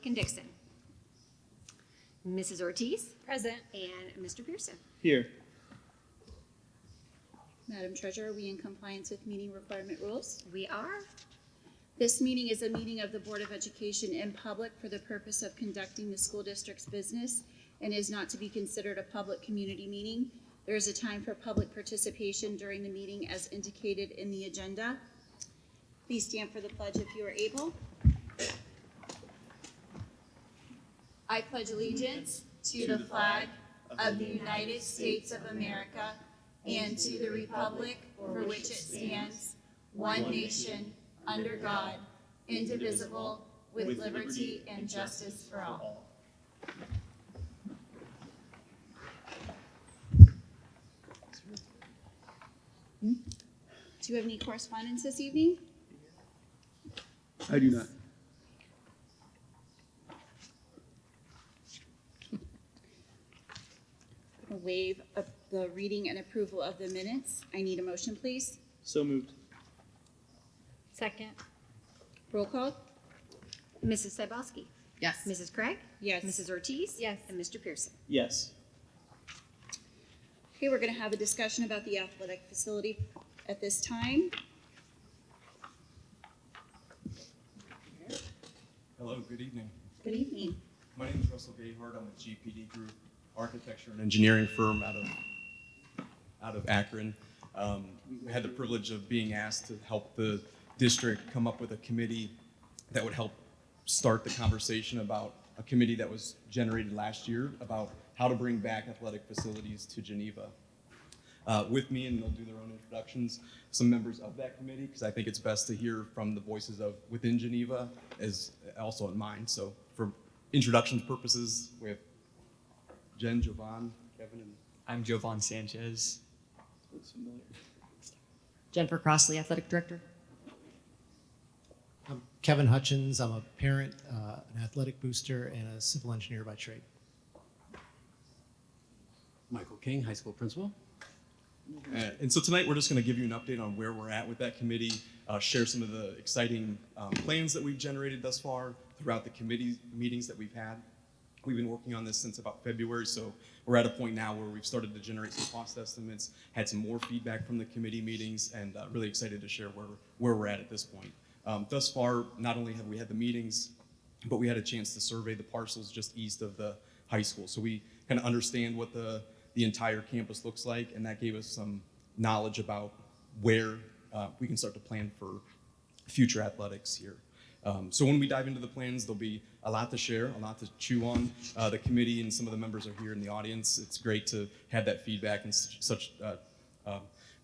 Milliken, Dixon. Mrs. Ortiz. Present. And Mr. Pierson. Here. Madam Treasurer, are we in compliance with meeting requirement rules? We are. This meeting is a meeting of the Board of Education in public for the purpose of conducting the school district's business and is not to be considered a public community meeting. There is a time for public participation during the meeting as indicated in the agenda. Please stand for the pledge if you are able. I pledge allegiance to the flag of the United States of America and to the republic for which it stands, one nation, under God, indivisible, with liberty and justice for all. Do you have any correspondence this evening? I do not. A waive of the reading and approval of the minutes. I need a motion, please. So moved. Second. Roll call. Mrs. Cybulski. Yes. Mrs. Krieg. Yes. Mrs. Ortiz. Yes. And Mr. Pierson. Yes. Okay, we're going to have a discussion about the athletic facility at this time. Hello, good evening. Good evening. My name is Russell Gayhart. I'm with GPD Group, architecture and engineering firm out of Akron. We had the privilege of being asked to help the district come up with a committee that would help start the conversation about a committee that was generated last year about how to bring back athletic facilities to Geneva. With me, and they'll do their own introductions, some members of that committee, because I think it's best to hear from the voices of within Geneva as also in mine. So for introductions purposes, we have Jen, Jovan, Kevin, and I'm Jovan Sanchez. Looks familiar. Jennifer Crossley, Athletic Director. I'm Kevin Hutchins. I'm a parent, an athletic booster, and a civil engineer by trade. Michael King, high school principal. And so tonight we're just going to give you an update on where we're at with that committee, share some of the exciting plans that we've generated thus far throughout the committee meetings that we've had. We've been working on this since about February, so we're at a point now where we've started to generate some cost estimates, had some more feedback from the committee meetings, and really excited to share where we're at this point. Thus far, not only have we had the meetings, but we had a chance to survey the parcels just east of the high school. So we kind of understand what the entire campus looks like, and that gave us some knowledge about where we can start to plan for future athletics here. So when we dive into the plans, there'll be a lot to share, a lot to chew on. The committee and some of the members are here in the audience. It's great to have that feedback and such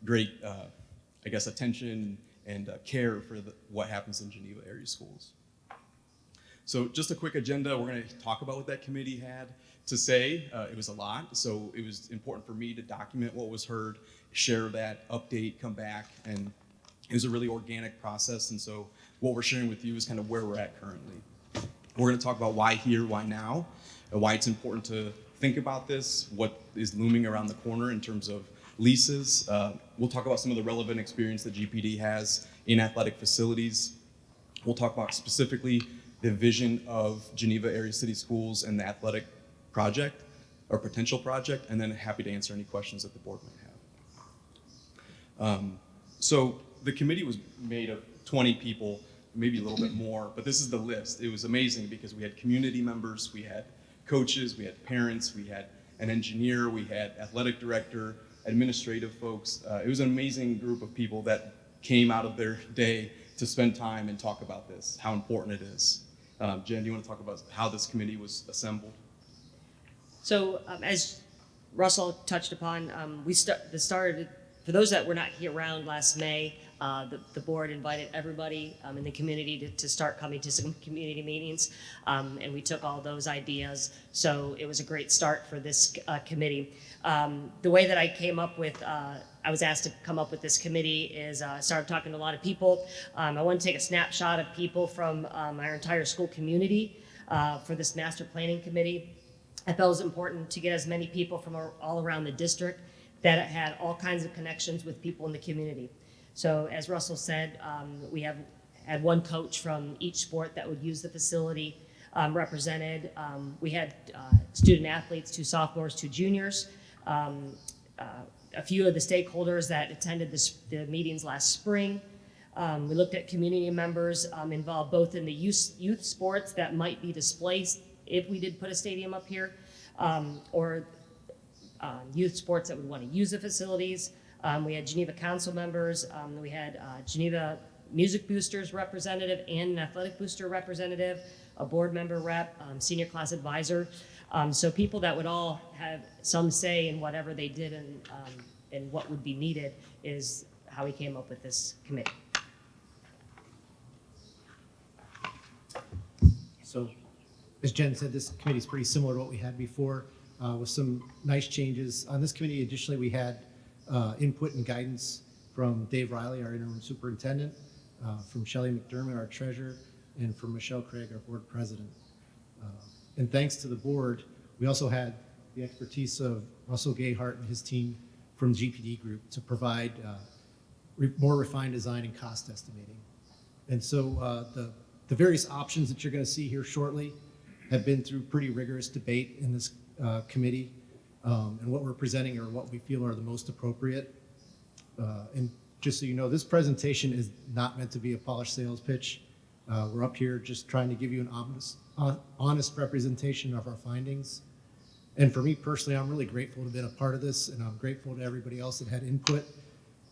great, I guess, attention and care for what happens in Geneva area schools. So just a quick agenda. We're going to talk about what that committee had to say. It was a lot, so it was important for me to document what was heard, share that update, come back, and it was a really organic process. And so what we're sharing with you is kind of where we're at currently. We're going to talk about why here, why now, and why it's important to think about this, what is looming around the corner in terms of leases. We'll talk about some of the relevant experience that GPD has in athletic facilities. We'll talk about specifically the vision of Geneva area city schools and the athletic project or potential project, and then happy to answer any questions that the board might have. So the committee was made of 20 people, maybe a little bit more, but this is the list. It was amazing because we had community members, we had coaches, we had parents, we had an engineer, we had athletic director, administrative folks. It was an amazing group of people that came out of their day to spend time and talk about this, how important it is. Jen, do you want to talk about how this committee was assembled? So as Russell touched upon, we started, for those that were not here around last May, the board invited everybody in the community to start coming to some community meetings, and we took all those ideas. So it was a great start for this committee. The way that I came up with, I was asked to come up with this committee is I started talking to a lot of people. I want to take a snapshot of people from our entire school community for this master planning committee. I felt it was important to get as many people from all around the district that had all kinds of connections with people in the community. So as Russell said, we had one coach from each sport that would use the facility. represented. We had student athletes, 2 sophomores, 2 juniors. A few of the stakeholders that attended the meetings last spring. We looked at community members involved both in the youth sports that might be displaced if we did put a stadium up here, or youth sports that would want to use the facilities. We had Geneva Council members. We had Geneva Music Boosters representative and an athletic booster representative, a board member rep, senior class advisor. So people that would all have some say in whatever they did and what would be needed is how we came up with this committee. So, as Jen said, this committee is pretty similar to what we had before, with some nice changes. On this committee, additionally, we had input and guidance from Dave Riley, our interim superintendent, from Shelley McDermott, our treasurer, and from Michele, our board president. And thanks to the board, we also had the expertise of Russell Gayhart and his team from GPD Group to provide more refined design and cost estimating. And so the various options that you're going to see here shortly have been through pretty rigorous debate in this committee, and what we're presenting are what we feel are the most appropriate. And just so you know, this presentation is not meant to be a polished sales pitch. We're up here just trying to give you an honest representation of our findings. And for me personally, I'm really grateful to have been a part of this, and I'm grateful to everybody else that had input,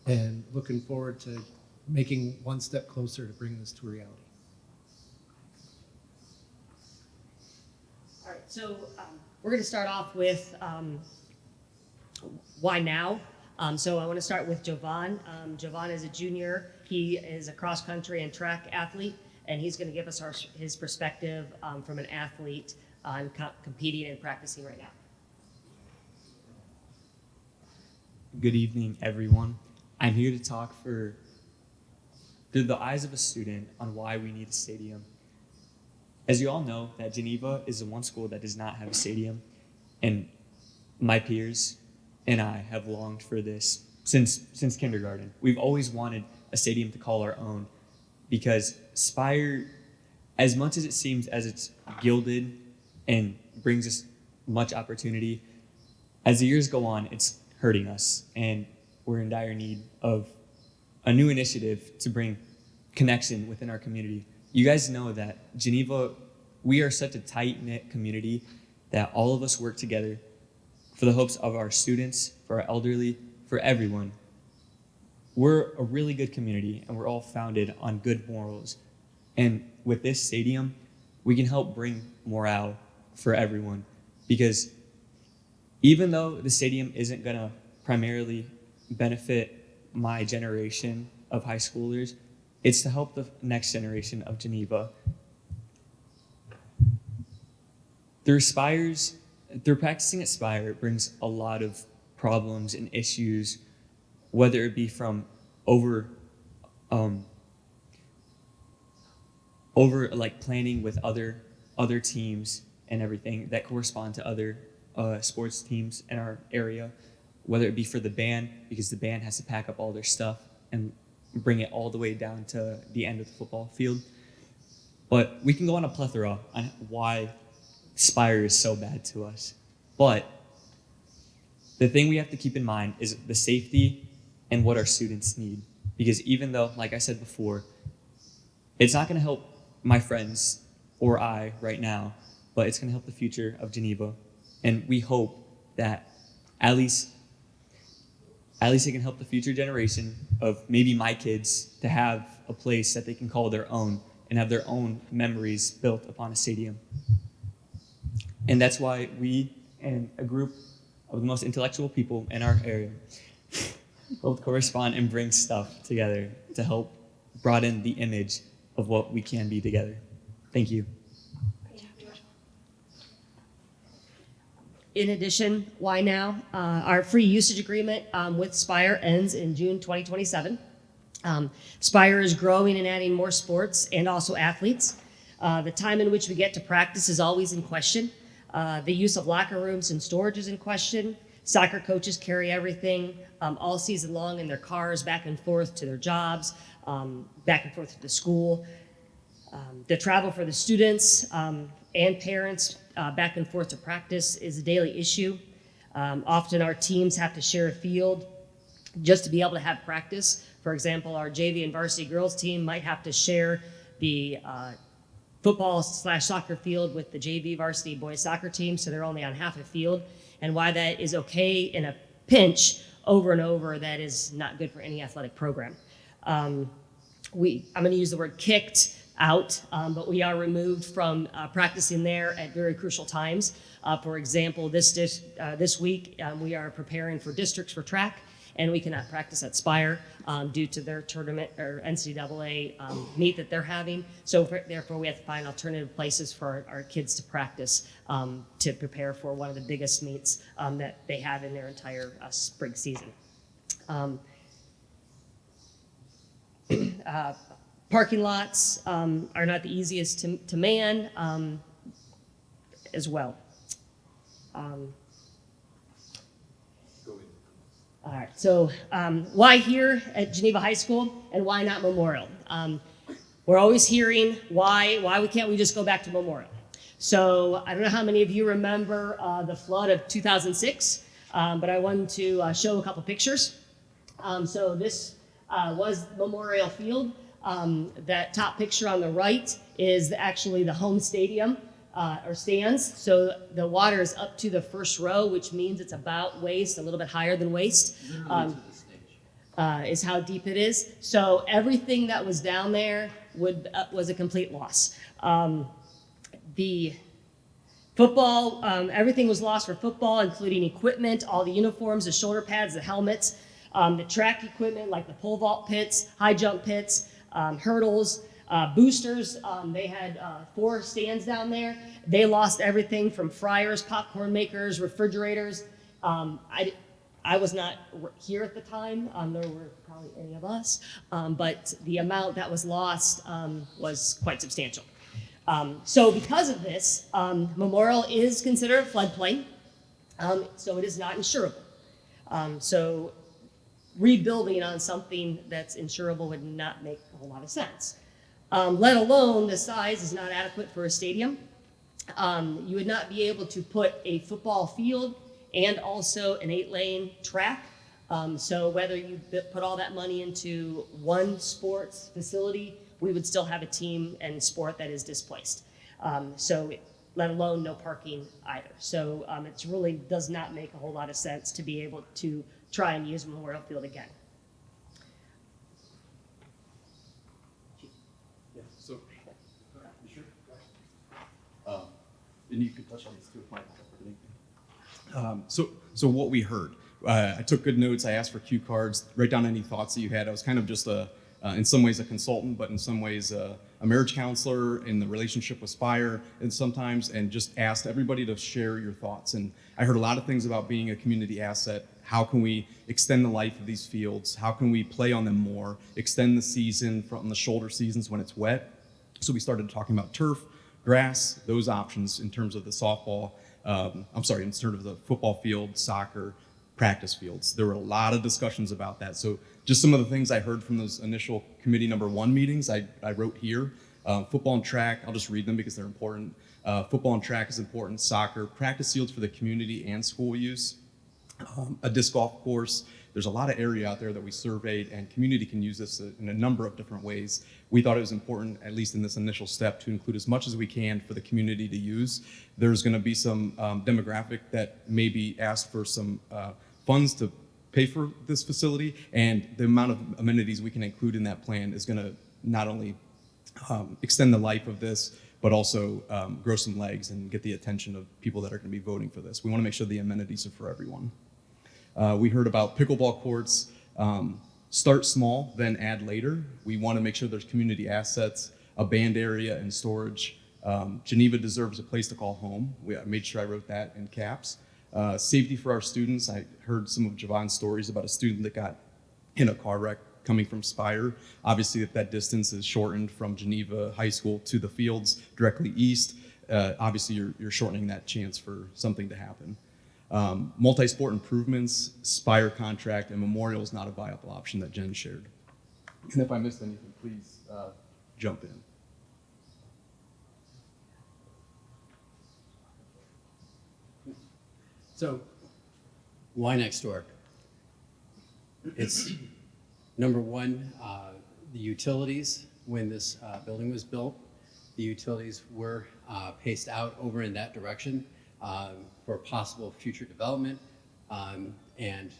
and looking forward to making one step closer to bringing this to reality. All right, so we're going to start off with why now? So I want to start with Jovan. Jovan is a junior. He is a cross-country and track athlete, and he's going to give us his perspective from an athlete on competing and practicing right now. Good evening, everyone. I'm here to talk through the eyes of a student on why we need a stadium. As you all know, that Geneva is the one school that does not have a stadium, and my peers and I have longed for this since kindergarten. We've always wanted a stadium to call our own, because Spire, as much as it seems as it's gilded and brings us much opportunity, as the years go on, it's hurting us, and we're in dire need of a new initiative to bring connection within our community. You guys know that Geneva, we are such a tight-knit community that all of us work together for the hopes of our students, for our elderly, for everyone. We're a really good community, and we're all founded on good morals. And with this stadium, we can help bring morale for everyone, because even though the stadium isn't gonna primarily benefit my generation of high schoolers, it's to help the next generation of Geneva. Through practicing at Spire, it brings a lot of problems and issues, whether it be from over like planning with other teams and everything that correspond to other sports teams in our area, whether it be for the band, because the band has to pack up all their stuff and bring it all the way down to the end of the football field. But we can go on a plethora on why Spire is so bad to us. But the thing we have to keep in mind is the safety and what our students need. Because even though, like I said before, it's not going to help my friends or I right now, but it's going to help the future of Geneva. And we hope that at least it can help the future generation of maybe my kids to have a place that they can call their own and have their own memories built upon a stadium. And that's why we and a group of the most intellectual people in our area both correspond and bring stuff together to help broaden the image of what we can be together. Thank you. In addition, why now? Our free usage agreement with Spire ends in June 2027. Spire is growing and adding more sports and also athletes. The time in which we get to practice is always in question. The use of locker rooms and storage is in question. Soccer coaches carry everything all season long in their cars back and forth to their jobs, back and forth to school. The travel for the students, and parents back and forth to practice is a daily issue. Often our teams have to share a field just to be able to have practice. For example, our JV and varsity girls team might have to share the football/soccer field with the JV varsity boys soccer team, so they're only on half a field. And why that is okay in a pinch over and over, that is not good for any athletic program. I'm going to use the word kicked out, but we are removed from practicing there at very crucial times. For example, this week we are preparing for districts for track, and we cannot practice at Spire due to their tournament or NCAA meet that they're having. So therefore, we have to find alternative places for our kids to practice to prepare for one of the biggest meets that they have in their entire spring season. Parking lots are not the easiest to man as well. All right, so why here at Geneva High School and why not Memorial? We're always hearing why can't we just go back to Memorial? So I don't know how many of you remember the flood of 2006, but I wanted to show a couple pictures. So this was Memorial Field. That top picture on the right is actually the home stadium or stands. So the water is up to the first row, which means it's about waist, a little bit higher than waist. Is how deep it is. So everything that was down there was a complete loss. The football, everything was lost for football, including equipment, all the uniforms, the shoulder pads, the helmets, the track equipment like the pole vault pits, high jump pits, hurdles, boosters. They had 4 stands down there. They lost everything from fryers, popcorn makers, refrigerators. I was not here at the time. There were probably any of us, but the amount that was lost was quite substantial. So because of this, Memorial is considered a floodplain, so it is not insurable. So rebuilding on something that's insurable would not make a whole lot of sense. Let alone the size is not adequate for a stadium. You would not be able to put a football field and also an 8-lane track. So whether you put all that money into one sports facility, we would still have a team and sport that is displaced. Let alone no parking either. So it really does not make a whole lot of sense to be able to try and use Memorial Field again. Yeah, so, you sure? And you can touch on these too if Michael. So what we heard, I took good notes. I asked for cue cards. Write down any thoughts that you had. I was kind of just in some ways a consultant, but in some ways a marriage counselor in the relationship with Spire, and sometimes, and just asked everybody to share your thoughts. And I heard a lot of things about being a community asset. How can we extend the life of these fields? How can we play on them more? Extend the season from the shoulder seasons when it's wet. So we started talking about turf, grass, those options in terms of the softball. In terms of the football field, soccer, practice fields. There were a lot of discussions about that. So just some of the things I heard from those initial committee number 1 meetings, I wrote here. Football and track, I'll just read them because they're important. Football and track is important. Soccer, practice fields for the community and school use. A disc golf course. There's a lot of area out there that we surveyed, and community can use this in a number of different ways. We thought it was important, at least in this initial step, to include as much as we can for the community to use. There's going to be some demographic that maybe asked for some funds to pay for this facility, and the amount of amenities we can include in that plan is going to not only extend the life of this, but also grow some legs and get the attention of people that are going to be voting for this. We want to make sure the amenities are for everyone. We heard about pickleball courts. Start small, then add later. We want to make sure there's community assets, a band area, and storage. Geneva deserves a place to call home. I made sure I wrote that in caps. Safety for our students. I heard some of Javon's stories about a student that got in a car wreck coming from Spire. Obviously, if that distance is shortened from Geneva High School to the fields directly east, obviously you're shortening that chance for something to happen. Multi-sport improvements, Spire contract, and Memorial is not a viable option that Jen shared. And if I missed anything, please jump in. So, why next door? It's number one, the utilities. When this building was built, the utilities were paced out over in that direction for possible future development. And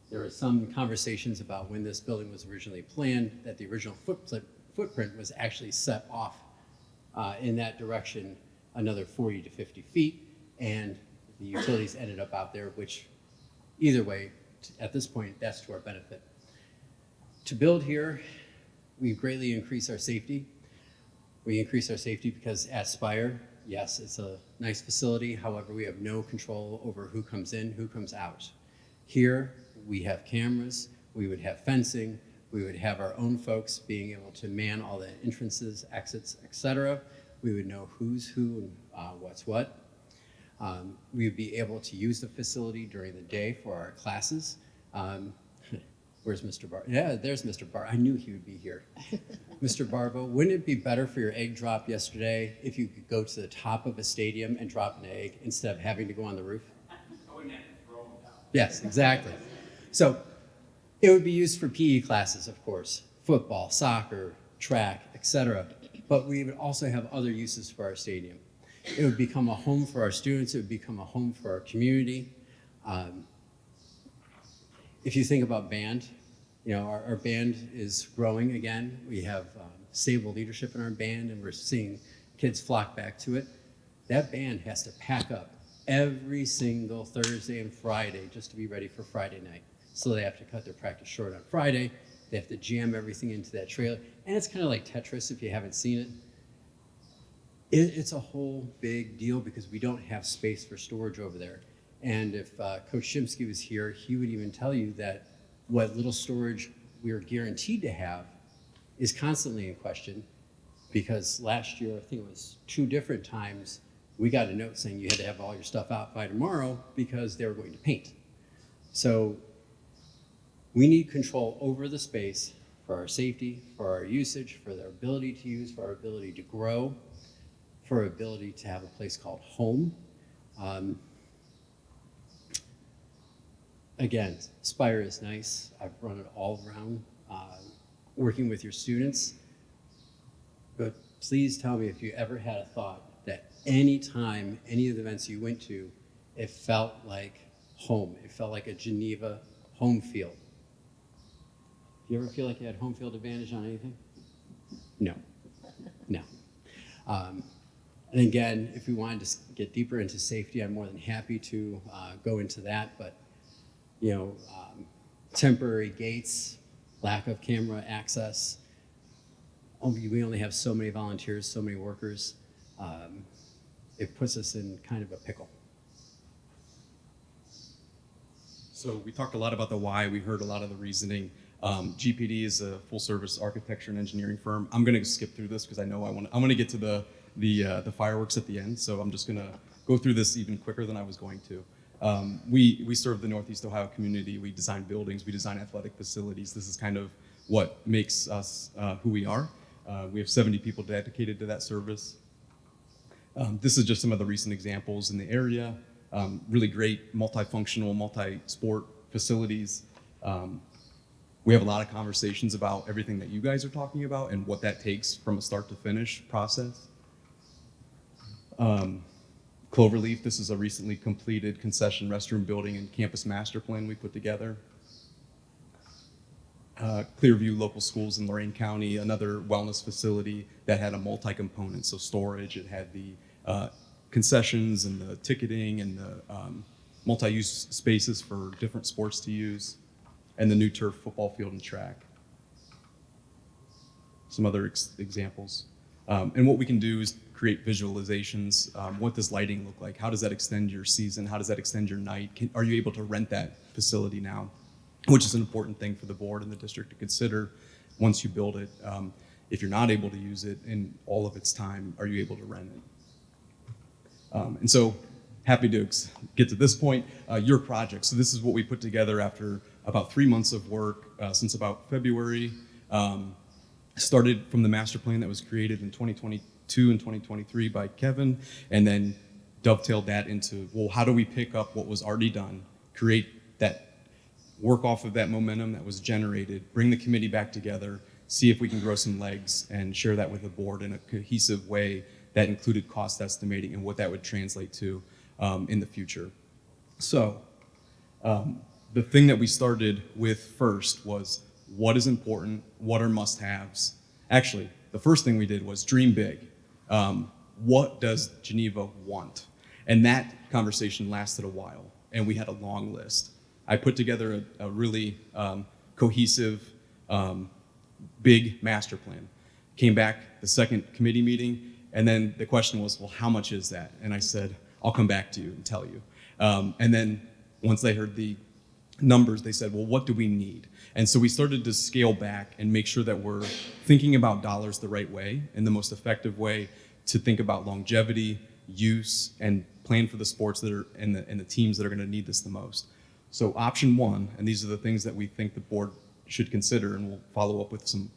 there were some conversations about when this building was originally planned that the original footprint was actually set off in that direction another 40 to 50 feet, and the utilities ended up out there, which either way, at this point, that's to our benefit. To build here, we greatly increase our safety. We increase our safety because at Spire, yes, it's a nice facility. However, we have no control over who comes in, who comes out. Here, we have cameras, we would have fencing, we would have our own folks being able to man all the entrances, exits, etc. We would know who's who and what's what. We would be able to use the facility during the day for our classes. Where's Mr. Bar? Yeah, there's Mr. Bar. I knew he would be here. Mr. Barbo, wouldn't it be better for your egg drop yesterday if you could go to the top of a stadium and drop an egg instead of having to go on the roof? I wouldn't have to throw them down. Yes, exactly. So it would be used for PE classes, of course, football, soccer, track, etc. But we would also have other uses for our stadium. It would become a home for our students. It would become a home for our community. If you think about band, you know, our band is growing again. We have stable leadership in our band, and we're seeing kids flock back to it. That band has to pack up every single Thursday and Friday just to be ready for Friday night. So they have to cut their practice short on Friday. They have to jam everything into that trailer. And it's kind of like Tetris if you haven't seen it. It's a whole big deal because we don't have space for storage over there. And if Coach Shimsky was here, he would even tell you that what little storage we are guaranteed to have is constantly in question, because last year, I think it was 2 different times, we got a note saying you had to have all your stuff out by tomorrow because they were going to paint. So we need control over the space for our safety, for our usage, for their ability to use, for our ability to grow, for our ability to have a place called home. Again, Spire is nice. I've run it all around, working with your students. But please tell me if you ever had a thought that any time, any of the events you went to, it felt like home. It felt like a Geneva home field. Do you ever feel like you had home field advantage on anything? No, no. And again, if we wanted to get deeper into safety, I'm more than happy to go into that. But you know, temporary gates, lack of camera access. We only have so many volunteers, so many workers. It puts us in kind of a pickle. So we talked a lot about the why. We heard a lot of the reasoning. GPD is a full-service architecture and engineering firm. I'm going to skip through this because I know I want to get to the fireworks at the end. So I'm just going to go through this even quicker than I was going to. We serve the Northeast Ohio community. We design buildings. We design athletic facilities. This is kind of what makes us who we are. We have 70 people dedicated to that service. This is just some of the recent examples in the area. Really great multifunctional, multi-sport facilities. We have a lot of conversations about everything that you guys are talking about and what that takes from a start to finish process. Cloverleaf, this is a recently completed concession restroom building and campus master plan we put together. Clearview Local Schools in Lorain County, another wellness facility that had a multi-component, so storage, it had the concessions and the ticketing and the multi-use spaces for different sports to use, and the new turf football field and track. Some other examples. And what we can do is create visualizations. What does lighting look like? How does that extend your season? How does that extend your night? Are you able to rent that facility now? Which is an important thing for the board and the district to consider once you build it. If you're not able to use it in all of its time, are you able to rent it? And so, happy to get to this point, your project. So this is what we put together after about 3 months of work since about February. Started from the master plan that was created in 2022 and 2023 by Kevin, and then dovetailed that into, well, how do we pick up what was already done, create that, work off of that momentum that was generated, bring the committee back together, see if we can grow some legs, and share that with the board in a cohesive way that included cost estimating and what that would translate to in the future. So the thing that we started with first was what is important, what are must-haves. Actually, the first thing we did was dream big. What does Geneva want? And that conversation lasted a while, and we had a long list. I put together a really cohesive, big master plan. Came back the second committee meeting, and then the question was, well, how much is that? And I said, I'll come back to you and tell you. And then once they heard the numbers, they said, well, what do we need? And so we started to scale back and make sure that we're thinking about dollars the right way and the most effective way to think about longevity, use, and plan for the sports that are and the teams that are going to need this the most. So option one, and these are the things that we think the board should consider, and we'll follow up with some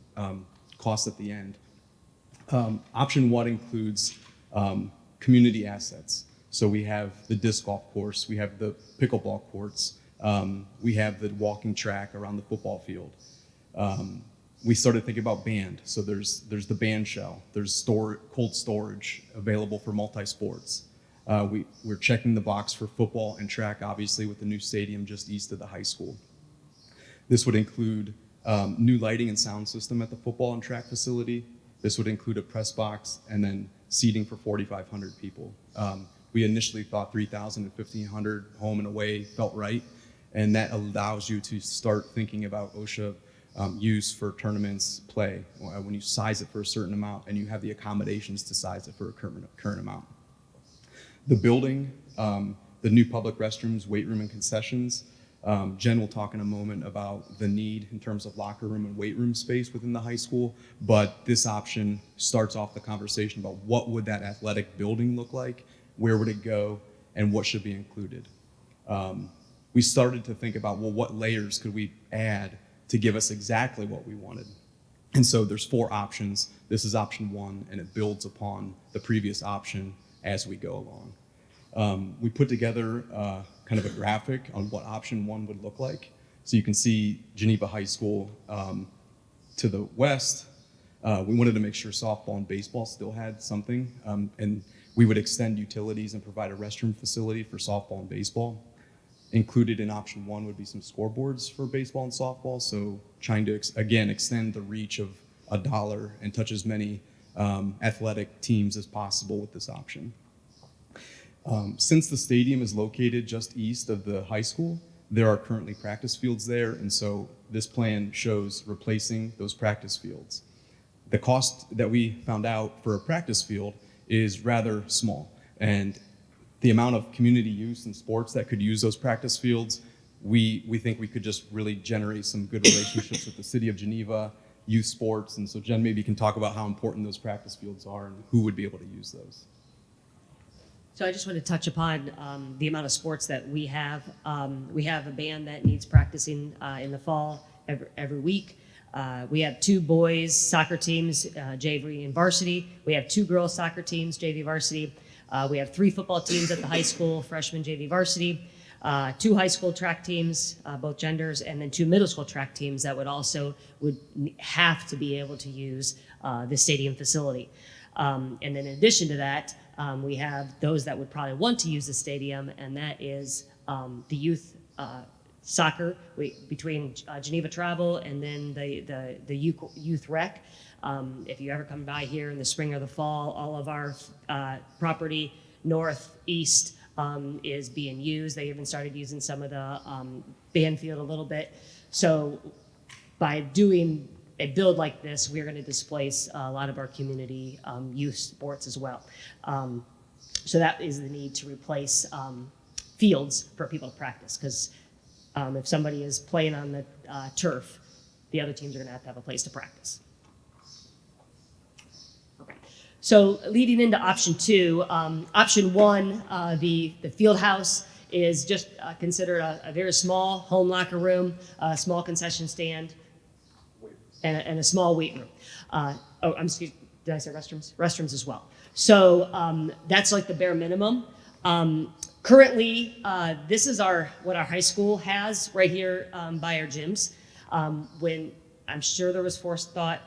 costs at the end. Option one includes community assets. So we have the disc golf course, we have the pickleball courts, we have the walking track around the football field. We started thinking about band. So there's the band shell, there's cold storage available for multi-sports. We're checking the box for football and track, obviously, with the new stadium just east of the high school. This would include new lighting and sound system at the football and track facility. This would include a press box and then seating for 4,500 people. We initially thought 3,000 to 1,500 home and away felt right, and that allows you to start thinking about OSHA use for tournaments play when you size it for a certain amount and you have the accommodations to size it for a current amount. The building, the new public restrooms, weight room, and concessions. Jen will talk in a moment about the need in terms of locker room and weight room space within the high school, but this option starts off the conversation about what would that athletic building look like, where would it go, and what should be included. We started to think about, well, what layers could we add to give us exactly what we wanted? And so there's 4 options. This is option 1, and it builds upon the previous option as we go along. We put together kind of a graphic on what option 1 would look like. So you can see Geneva High School to the west. We wanted to make sure softball and baseball still had something, and we would extend utilities and provide a restroom facility for softball and baseball. Included in option 1 would be some scoreboards for baseball and softball, so trying to, again, extend the reach of $1 and touch as many athletic teams as possible with this option. Since the stadium is located just east of the high school, there are currently practice fields there, and so this plan shows replacing those practice fields. The cost that we found out for a practice field is rather small, and the amount of community use and sports that could use those practice fields, we think we could just really generate some good relationships with the city of Geneva, youth sports, and so Jen maybe can talk about how important those practice fields are and who would be able to use those. So I just want to touch upon the amount of sports that we have. We have a band that needs practicing in the fall every week. We have 2 boys soccer teams, JV and varsity. We have 2 girls soccer teams, JV varsity. We have 3 football teams at the high school, freshman JV varsity, 2 high school track teams, both genders, and then 2 middle school track teams that would have to be able to use the stadium facility. And then in addition to that, we have those that would probably want to use the stadium, and that is the youth soccer between Geneva Travel and then the youth rec. If you ever come by here in the spring or the fall, all of our property northeast is being used. They even started using some of the band field a little bit. So by doing a build like this, we're going to displace a lot of our community youth sports as well. So that is the need to replace fields for people to practice, because if somebody is playing on the turf, the other teams are going to have a place to practice. Okay. So leading into option 2, option 1, the field house is just considered a very small home locker room, a small concession stand, and a small weight room. Did I say restrooms? Restrooms as well. So that's like the bare minimum. Currently, this is what our high school has right here by our gyms. When I'm sure there was forethought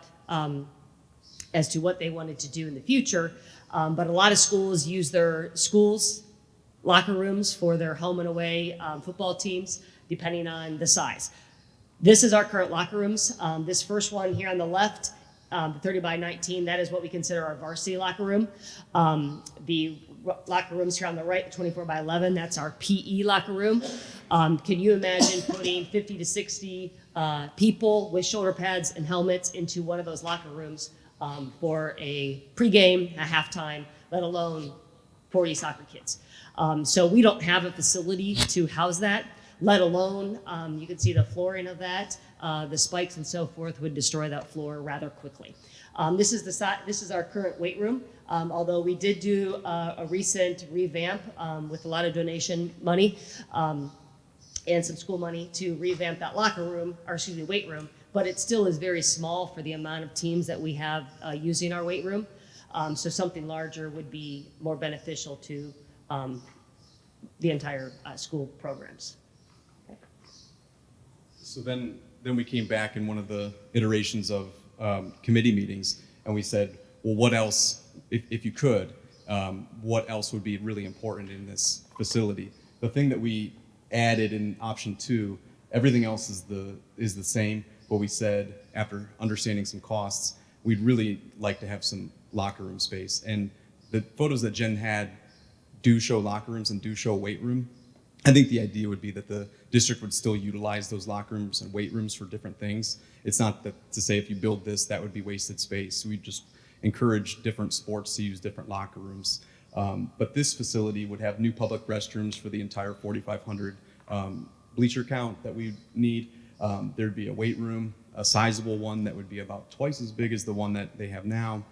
as to what they wanted to do in the future, but a lot of schools use their schools' locker rooms for their home and away football teams, depending on the size. This is our current locker rooms. This first one here on the left, the 30 by 19, that is what we consider our varsity locker room. The locker rooms here on the right, 24 by 11, that's our PE locker room. Can you imagine putting 50 to 60 people with shoulder pads and helmets into one of those locker rooms for a pregame, a halftime, let alone 40 soccer kids? So we don't have a facility to house that, let alone, you can see the flooring of that. The spikes and so forth would destroy that floor rather quickly. This is our current weight room. Although we did do a recent revamp with a lot of donation money and some school money to revamp that weight room, but it still is very small for the amount of teams that we have using our weight room. So something larger would be more beneficial to the entire school programs. Okay. So then we came back in one of the iterations of committee meetings, and we said, well, what else, if you could, what else would be really important in this facility? The thing that we added in option 2, everything else is the same, but we said, after understanding some costs, we'd really like to have some locker room space. And the photos that Jen had do show locker rooms and do show weight room. I think the idea would be that the district would still utilize those locker rooms and weight rooms for different things. It's not that to say if you build this, that would be wasted space. We just encourage different sports to use different locker rooms. But this facility would have new public restrooms for the entire 4,500 bleacher count that we need. There'd be a weight room, a sizable one that would be about twice as big as the one that they have now.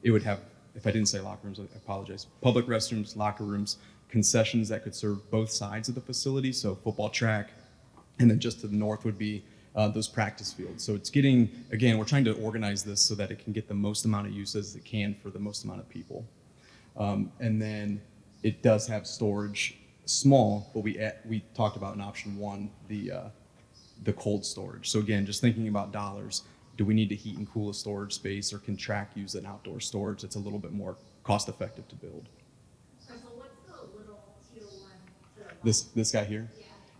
It would have, if I didn't say locker rooms, I apologize, public restrooms, locker rooms, concessions that could serve both sides of the facility, so football track, and then just to the north would be those practice fields. So it's getting, again, we're trying to organize this so that it can get the most amount of use as it can for the most amount of people. And then it does have storage, small, but we talked about in option 1, the cold storage. So again, just thinking about dollars, do we need to heat and cool a storage space, or can track use an outdoor storage? It's a little bit more cost effective to build. So what's the little teal one? This guy here?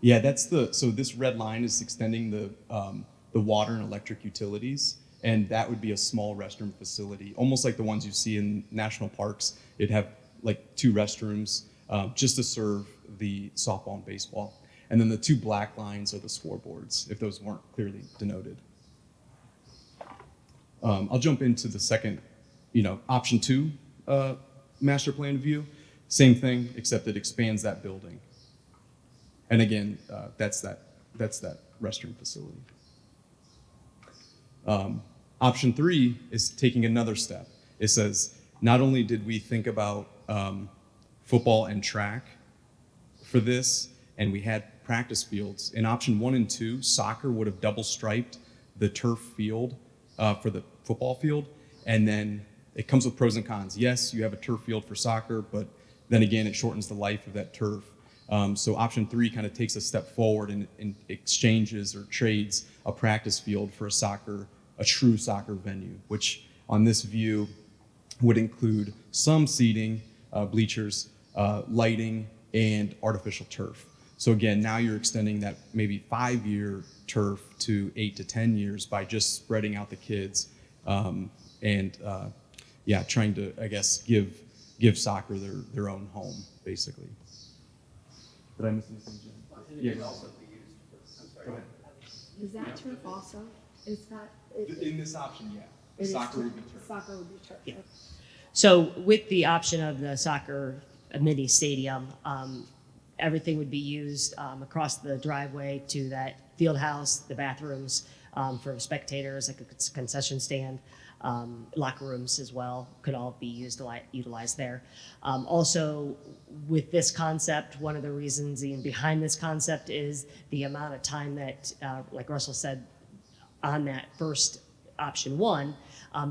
Yeah, that's so this red line is extending the water and electric utilities, and that would be a small restroom facility, almost like the ones you see in national parks. It'd have like 2 restrooms just to serve the softball and baseball. And then the 2 black lines are the scoreboards, if those weren't clearly denoted. I'll jump into the second, option 2 master plan view. Same thing, except it expands that building. And again, that's that restroom facility. Option 3 is taking another step. It says, not only did we think about football and track for this, and we had practice fields, in option 1 and 2, soccer would have double striped the turf field for the football field, and then it comes with pros and cons. Yes, you have a turf field for soccer, but then again, it shortens the life of that turf. So option 3 kind of takes a step forward and exchanges or trades a practice field for a true soccer venue, which on this view would include some seating, bleachers, lighting, and artificial turf. So again, now you're extending that maybe 5-year turf to 8 to 10 years by just spreading out the kids and trying to, I guess, give soccer their own home, basically. Did I miss anything, Jim? Yeah, go ahead. Is that turf also? Is that? In this option, yeah. It is Soccer would be turf. Soccer would be turf. Yeah. So with the option of the soccer mini stadium, everything would be used across the driveway to that field house, the bathrooms for spectators, like a concession stand, locker rooms as well could all be utilized there. Also, with this concept, one of the reasons even behind this concept is the amount of time that, like Russell said, on that first option 1,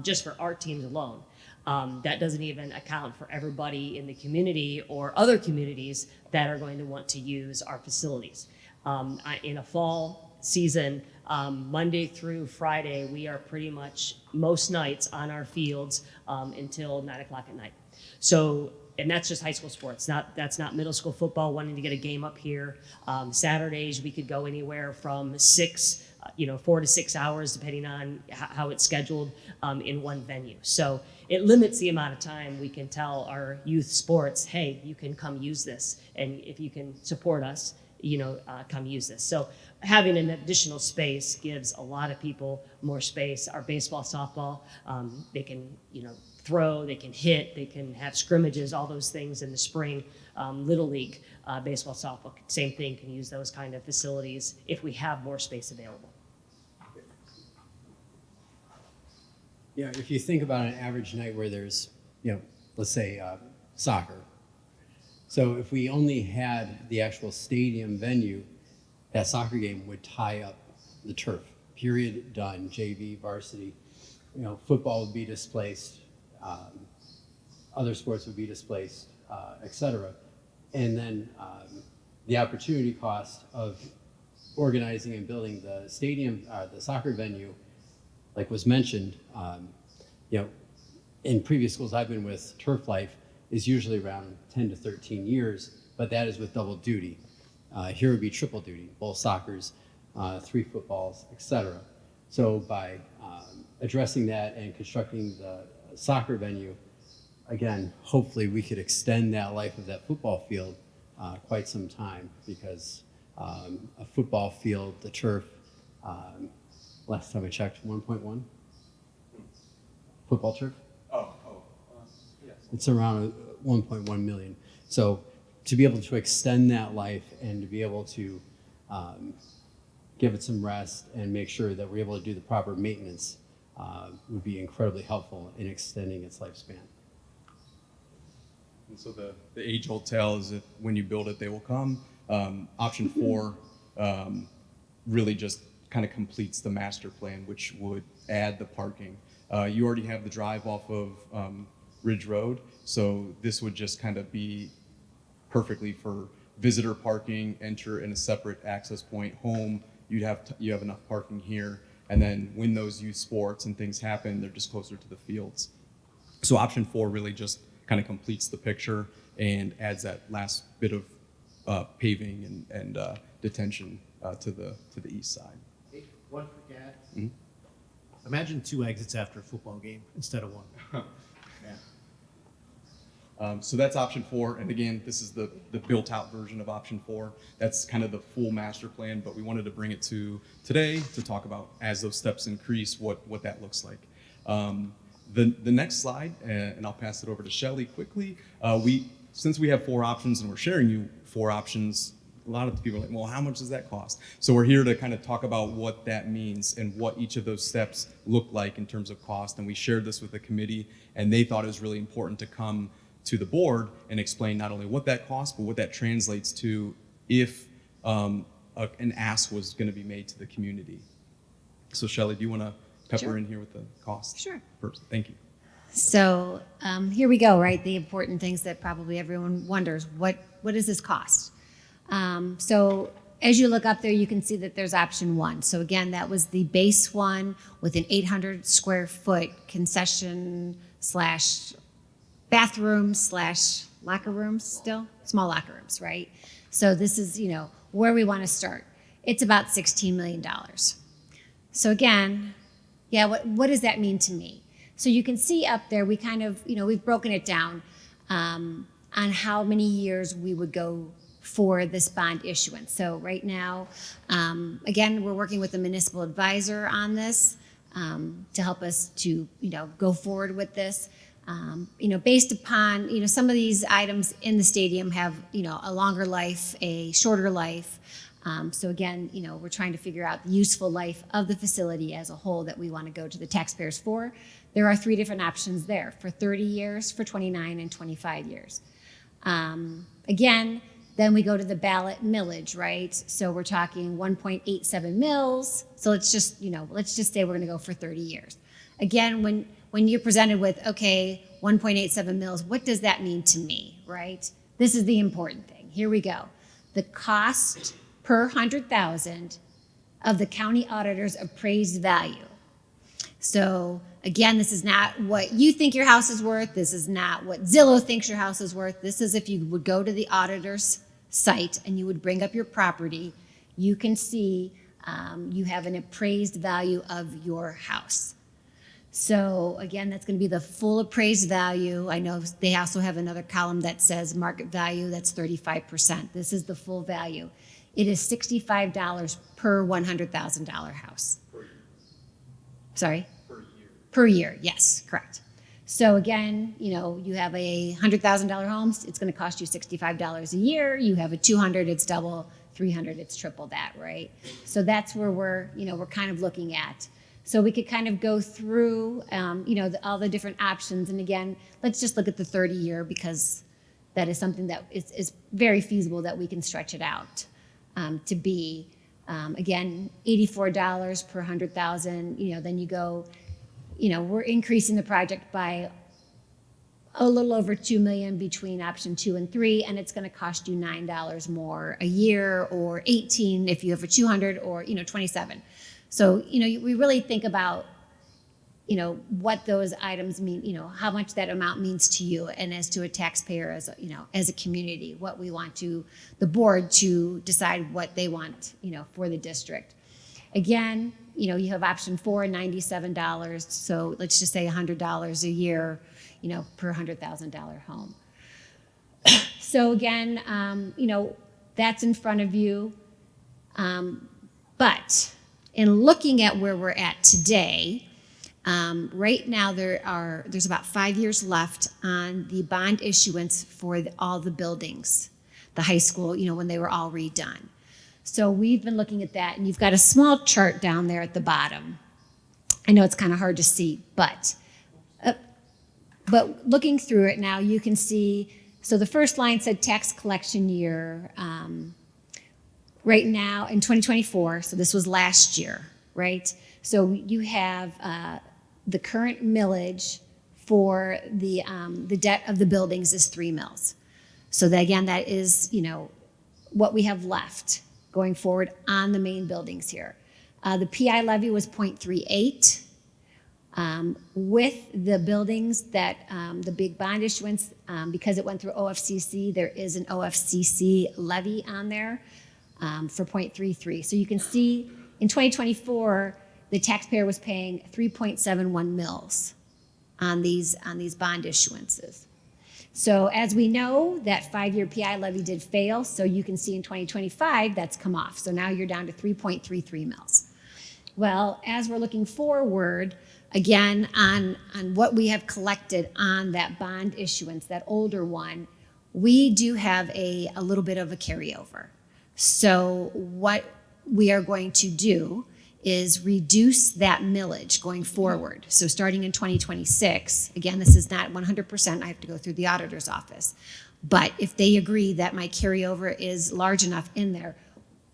just for art teams alone. That doesn't even account for everybody in the community or other communities that are going to want to use our facilities. In a fall season, Monday through Friday, we are pretty much most nights on our fields until 9 o'clock at night. So, and that's just high school sports. That's not middle school football wanting to get a game up here. Saturdays, we could go anywhere from 4 to 6 hours, depending on how it's scheduled in one venue. So it limits the amount of time we can tell our youth sports, hey, you can come use this. And if you can support us, come use this. So having an additional space gives a lot of people more space. Our baseball, softball, they can, throw, they can hit, they can have scrimmages, all those things in the spring. Little League, baseball, softball, same thing, can use those kind of facilities if we have more space available. Yeah, if you think about an average night where there's, let's say soccer. So if we only had the actual stadium venue, that soccer game would tie up the turf. Period, done. JV, varsity, football would be displaced. Other sports would be displaced, et cetera. And then the opportunity cost of organizing and building the stadium, the soccer venue, like was mentioned, in previous schools I've been with, turf life is usually around 10 to 13 years, but that is with double duty. Here would be triple duty, both soccers, 3 footballs, et cetera. So by addressing that and constructing the soccer venue, again, hopefully we could extend that life of that football field quite some time, because a football field, the turf, last time I checked, 1.1 football turf. Yes. It's around 1.1 million. So to be able to extend that life and to be able to give it some rest and make sure that we're able to do the proper maintenance would be incredibly helpful in extending its lifespan. And so the age-old tale is that when you build it, they will come. Option 4 really just kind of completes the master plan, which would add the parking. You already have the drive off of Ridge Road, so this would just kind of be perfectly for visitor parking, enter in a separate access point. Home, you have enough parking here, and then when those youth sports and things happen, they're just closer to the fields. So option 4 really just kind of completes the picture and adds that last bit of paving and detention to the east side. Hey, one for Gad. Imagine 2 exits after a football game instead of 1. So that's option 4, and again, this is the built-out version of option 4. That's kind of the full master plan, but we wanted to bring it to today to talk about, as those steps increase, what that looks like. The next slide, and I'll pass it over to Shelley quickly. Since we have 4 options and we're sharing you 4 options, a lot of people are like, well, how much does that cost? So we're here to kind of talk about what that means and what each of those steps look like in terms of cost. And we shared this with the committee, and they thought it was really important to come to the board and explain not only what that costs, but what that translates to if an ask was going to be made to the community. So Shelley, do you want to pepper in here with the cost? Sure. First, thank you. So here we go, right? The important things that probably everyone wonders, what does this cost? So as you look up there, you can see that there's option 1. So again, that was the base one with an 800 square foot concession / bathroom / locker rooms still, small locker rooms, right? So this is, where we want to start. It's about $16 million. So again, what does that mean to me? So you can see up there, we kind of, we've broken it down on how many years we would go for this bond issuance. So right now, again, we're working with a municipal advisor on this to help us to, go forward with this. Based upon, some of these items in the stadium have, a longer life, a shorter life. So again, we're trying to figure out the useful life of the facility as a whole that we want to go to the taxpayers for. There are 3 different options there, for 30 years, for 29, and 25 years. Again, then we go to the ballot millage, right? So we're talking 1.87 mils. So let's just say we're going to go for 30 years. Again, when you're presented with, okay, 1.87 mils. What does that mean to me, right? This is the important thing. Here we go. The cost per 100,000 of the county auditor's appraised value. So again, this is not what you think your house is worth. This is not what Zillow thinks your house is worth. This is if you would go to the auditor's site and you would bring up your property, you can see you have an appraised value of your house. So again, that's going to be the full appraised value. I know they also have another column that says market value, that's 35%. This is the full value. It is $65 per $100,000 house. Sorry? Per year, yes, correct. So again, you know, you have a $100,000 home, it's going to cost you $65 a year. You have a 200, it's double. 300, it's triple that, right? So that's where we're kind of looking at. So we could kind of go through, all the different options. And again, let's just look at the 30-year because that is something that is very feasible that we can stretch it out to be. Again, $84 per 100,000. Then you go. We're increasing the project by a little over $2 million between option 2 and 3, and it's going to cost you $9 more a year, or $18 if you have a 200, or $27. So we really think about what those items mean, how much that amount means to you, and as to a taxpayer, as a community, what we want the board to decide what they want for the district. Again, you have option 4, $97. So let's just say $100 a year, per $100,000 home. So again, that's in front of you. But in looking at where we're at today, right now there's about 5 years left on the bond issuance for all the buildings, the high school, when they were all redone. So we've been looking at that, and you've got a small chart down there at the bottom. I know it's kind of hard to see, but looking through it now, you can see, so the first line said tax collection year. Right now in 2024, so this was last year, right? So you have the current millage for the debt of the buildings is 3 mils. So that, again, that is, what we have left going forward on the main buildings here. The PI levy was 0.38. With the buildings that the big bond issuance, because it went through OFCC, there is an OFCC levy on there for 0.33. So you can see in 2024, the taxpayer was paying 3.71 mils on these bond issuances. So as we know, that 5-year PI levy did fail, so you can see in 2025, that's come off. So now you're down to 3.33 mils. Well, as we're looking forward, again, on what we have collected on that bond issuance, that older one, we do have a little bit of a carryover. So what we are going to do is reduce that millage going forward. So starting in 2026, again, this is not 100%, I have to go through the auditor's office. But if they agree that my carryover is large enough in there,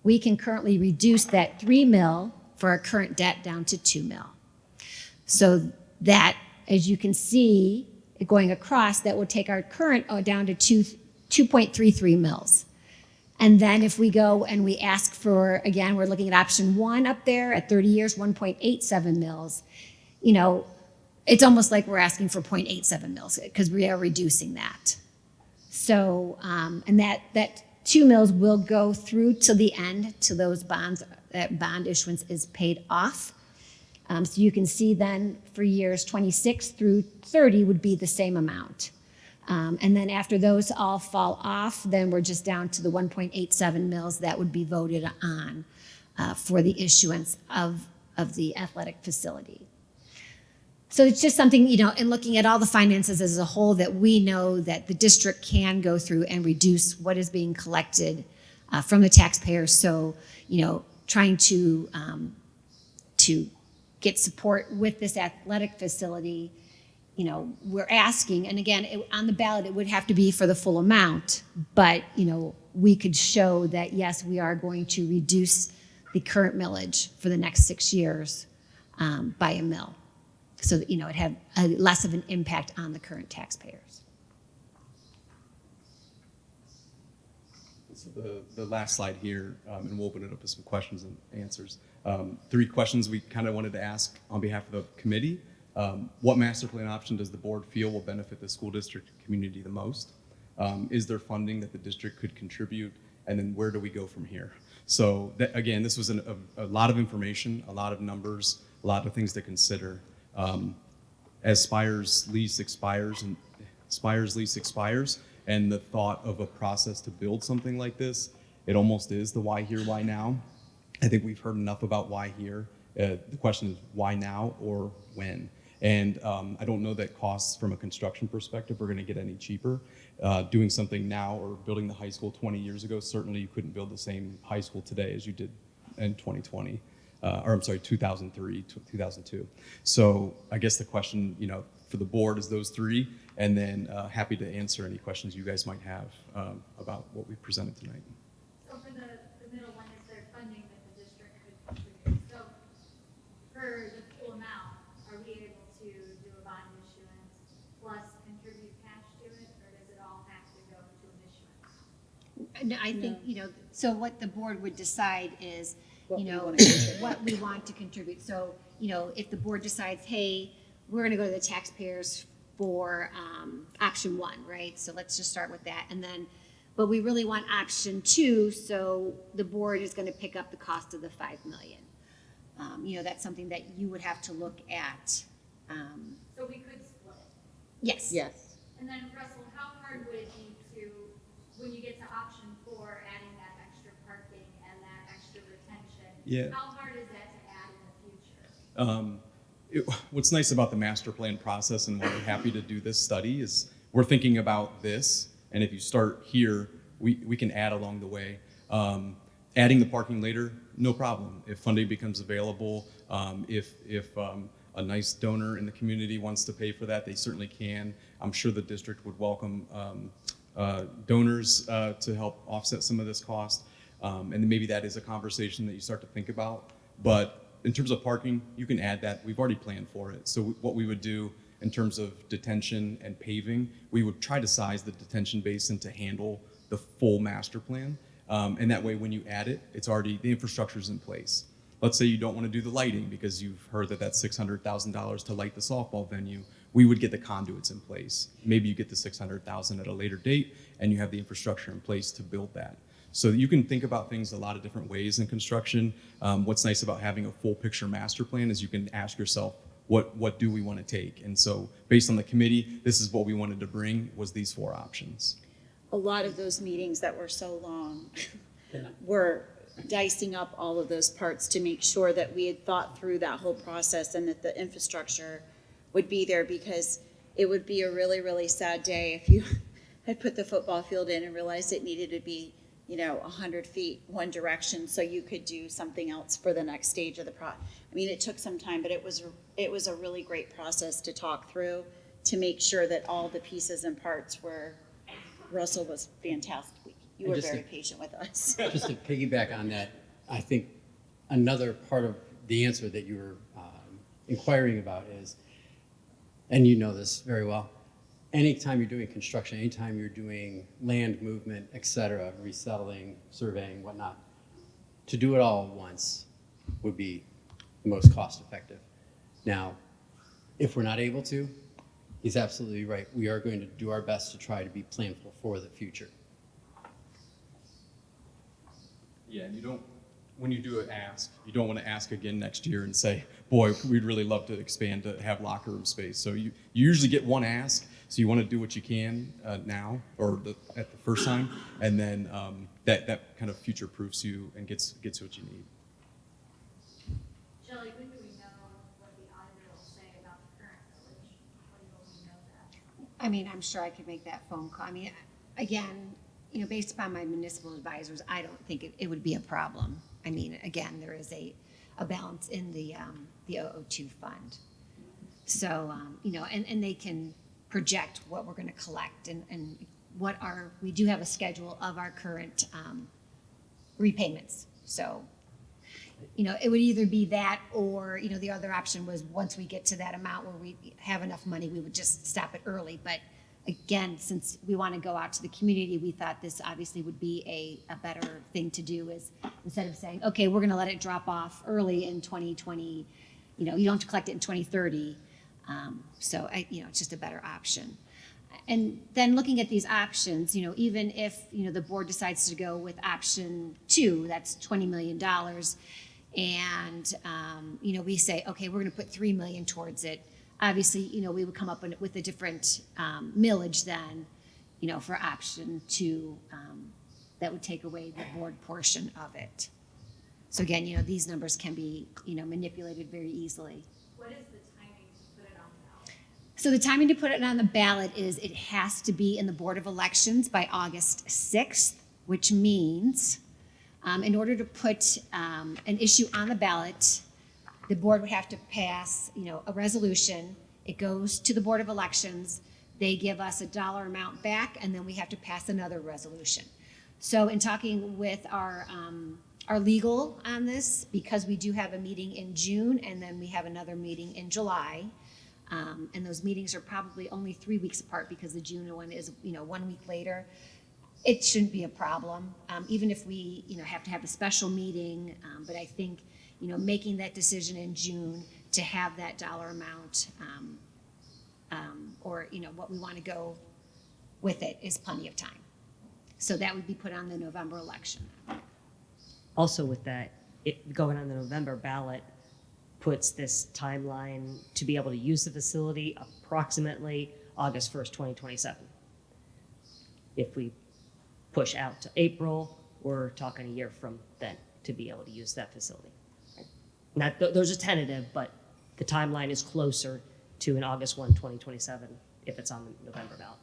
we can currently reduce that 3 mil for our current debt down to 2 mil. So that, as you can see, going across, that will take our current down to 2.33 mils. And then if we go and we ask for, again, we're looking at option 1 up there at 30 years, 1.87 mils. It's almost like we're asking for 0.87 mils because we are reducing that. So, and that 2 mils will go through to the end, to those bonds, that bond issuance is paid off. So you can see then for years 26 through 30 would be the same amount. And then after those all fall off, then we're just down to the 1.87 mils that would be voted on for the issuance of the athletic facility. So it's just something, in looking at all the finances as a whole, that we know that the district can go through and reduce what is being collected from the taxpayers. So, trying to get support with this athletic facility, we're asking, and again, on the ballot, it would have to be for the full amount, but, we could show that, yes, we are going to reduce the current millage for the next 6 years by 1 mil. so that, it had less of an impact on the current taxpayers. So the last slide here, and we'll open it up to some questions and answers. 3 questions we kind of wanted to ask on behalf of the committee. What master plan option does the board feel will benefit the school district community the most? Is there funding that the district could contribute? And then where do we go from here? So again, this was a lot of information, a lot of numbers, a lot of things to consider. As Spire's lease expires, and the thought of a process to build something like this, it almost is the why here, why now. I think we've heard enough about why here. The question is why now or when? And I don't know that costs from a construction perspective are going to get any cheaper. Doing something now or building the high school 20 years ago, certainly you couldn't build the same high school today as you did in 2020. 2003, 2002. So I guess the question, for the board is those 3, and then happy to answer any questions you guys might have about what we presented tonight. So for the middle one, is there funding that the district could contribute? So for the full amount, are we able to do a bond issuance plus contribute cash to it, or does it all have to go to an issuance? No, I think, so what the board would decide is, What we wanna contribute. what we want to contribute. So, if the board decides, hey, we're gonna go to the taxpayers for option 1, right? So let's just start with that. And then, but we really want option 2, so the board is gonna pick up the cost of the $5 million. That's something that you would have to look at. So we could split. Yes. Yes. And then Russell, how hard would it be to, when you get to option 4, adding that extra parking and that extra retention? Yeah. How hard is that to add in the future? What's nice about the master plan process and why we're happy to do this study is we're thinking about this, and if you start here, we can add along the way. Adding the parking later, no problem. If funding becomes available, if a nice donor in the community wants to pay for that, they certainly can. I'm sure the district would welcome donors to help offset some of this cost. And then maybe that is a conversation that you start to think about. But in terms of parking, you can add that. We've already planned for it. So what we would do in terms of detention and paving, we would try to size the detention basin to handle the full master plan. And that way, when you add it, it's already, the infrastructure is in place. Let's say you don't want to do the lighting because you've heard that that's $600,000 to light the softball venue. We would get the conduits in place. Maybe you get the $600,000 at a later date and you have the infrastructure in place to build that. So you can think about things a lot of different ways in construction. What's nice about having a full picture master plan is you can ask yourself, what do we want to take? And so based on the committee, this is what we wanted to bring was these 4 options. A lot of those meetings that were so long were dicing up all of those parts to make sure that we had thought through that whole process and that the infrastructure would be there, because it would be a really, really sad day if you had put the football field in and realized it needed to be 100 feet one direction so you could do something else for the next stage of the I mean, it took some time, but it was a really great process to talk through to make sure that all the pieces and parts were. Russell was fantastic. You And were just very to- patient with us. Just to piggyback on that, I think another part of the answer that you were inquiring about is, and you know this very well, anytime you're doing construction, anytime you're doing land movement, et cetera, resettling, surveying, whatnot, to do it all at once would be the most cost effective. Now, if we're not able to, he's absolutely right. We are going to do our best to try to be planful for the future. Yeah, and when you do an ask, you don't want to ask again next year and say, boy, we'd really love to expand to have locker room space. So you usually get one ask, so you want to do what you can now or at the first time, and then that kind of future-proofs you and gets what you need. Shelley, when do we know what the auditor will say about the current village? When will we know that? I mean, I'm sure I could make that phone call. I mean, again, based upon my municipal advisors, I don't think it would be a problem. I mean, again, there is a balance in the 002 fund. So, and they can project what we're going to collect and we do have a schedule of our current repayments. So, it would either be that or, the other option was once we get to that amount where we have enough money, we would just stop it early. But again, since we want to go out to the community, we thought this obviously would be a better thing to do is instead of saying, okay, we're going to let it drop off early in 2020, you don't have to collect it in 2030. It's just a better option. And then looking at these options, even if, the board decides to go with option 2, that's $20 million. And, we say, okay, we're going to put $3 million towards it. Obviously, we would come up with a different millage then, for option 2, that would take away the board portion of it. So again, these numbers can be, manipulated very easily. What is the timing to put it on the ballot? So the timing to put it on the ballot is it has to be in the Board of Elections by August 6th, which means in order to put an issue on the ballot, the board would have to pass, a resolution. It goes to the Board of Elections. They give us a dollar amount back, and then we have to pass another resolution. So in talking with our legal on this, because we do have a meeting in June, and then we have another meeting in July, and those meetings are probably only 3 weeks apart because the June one is, 1 week later. It shouldn't be a problem, even if we, have to have a special meeting. But I think, making that decision in June to have that dollar amount, or, what we want to go with it is plenty of time. So that would be put on the November election. Also with that, going on the November ballot puts this timeline to be able to use the facility approximately August 1st, 2027. If we push out to April, we're talking a year from then to be able to use that facility. Now, those are tentative, but the timeline is closer to an August 1, 2027 if it's on the November ballot.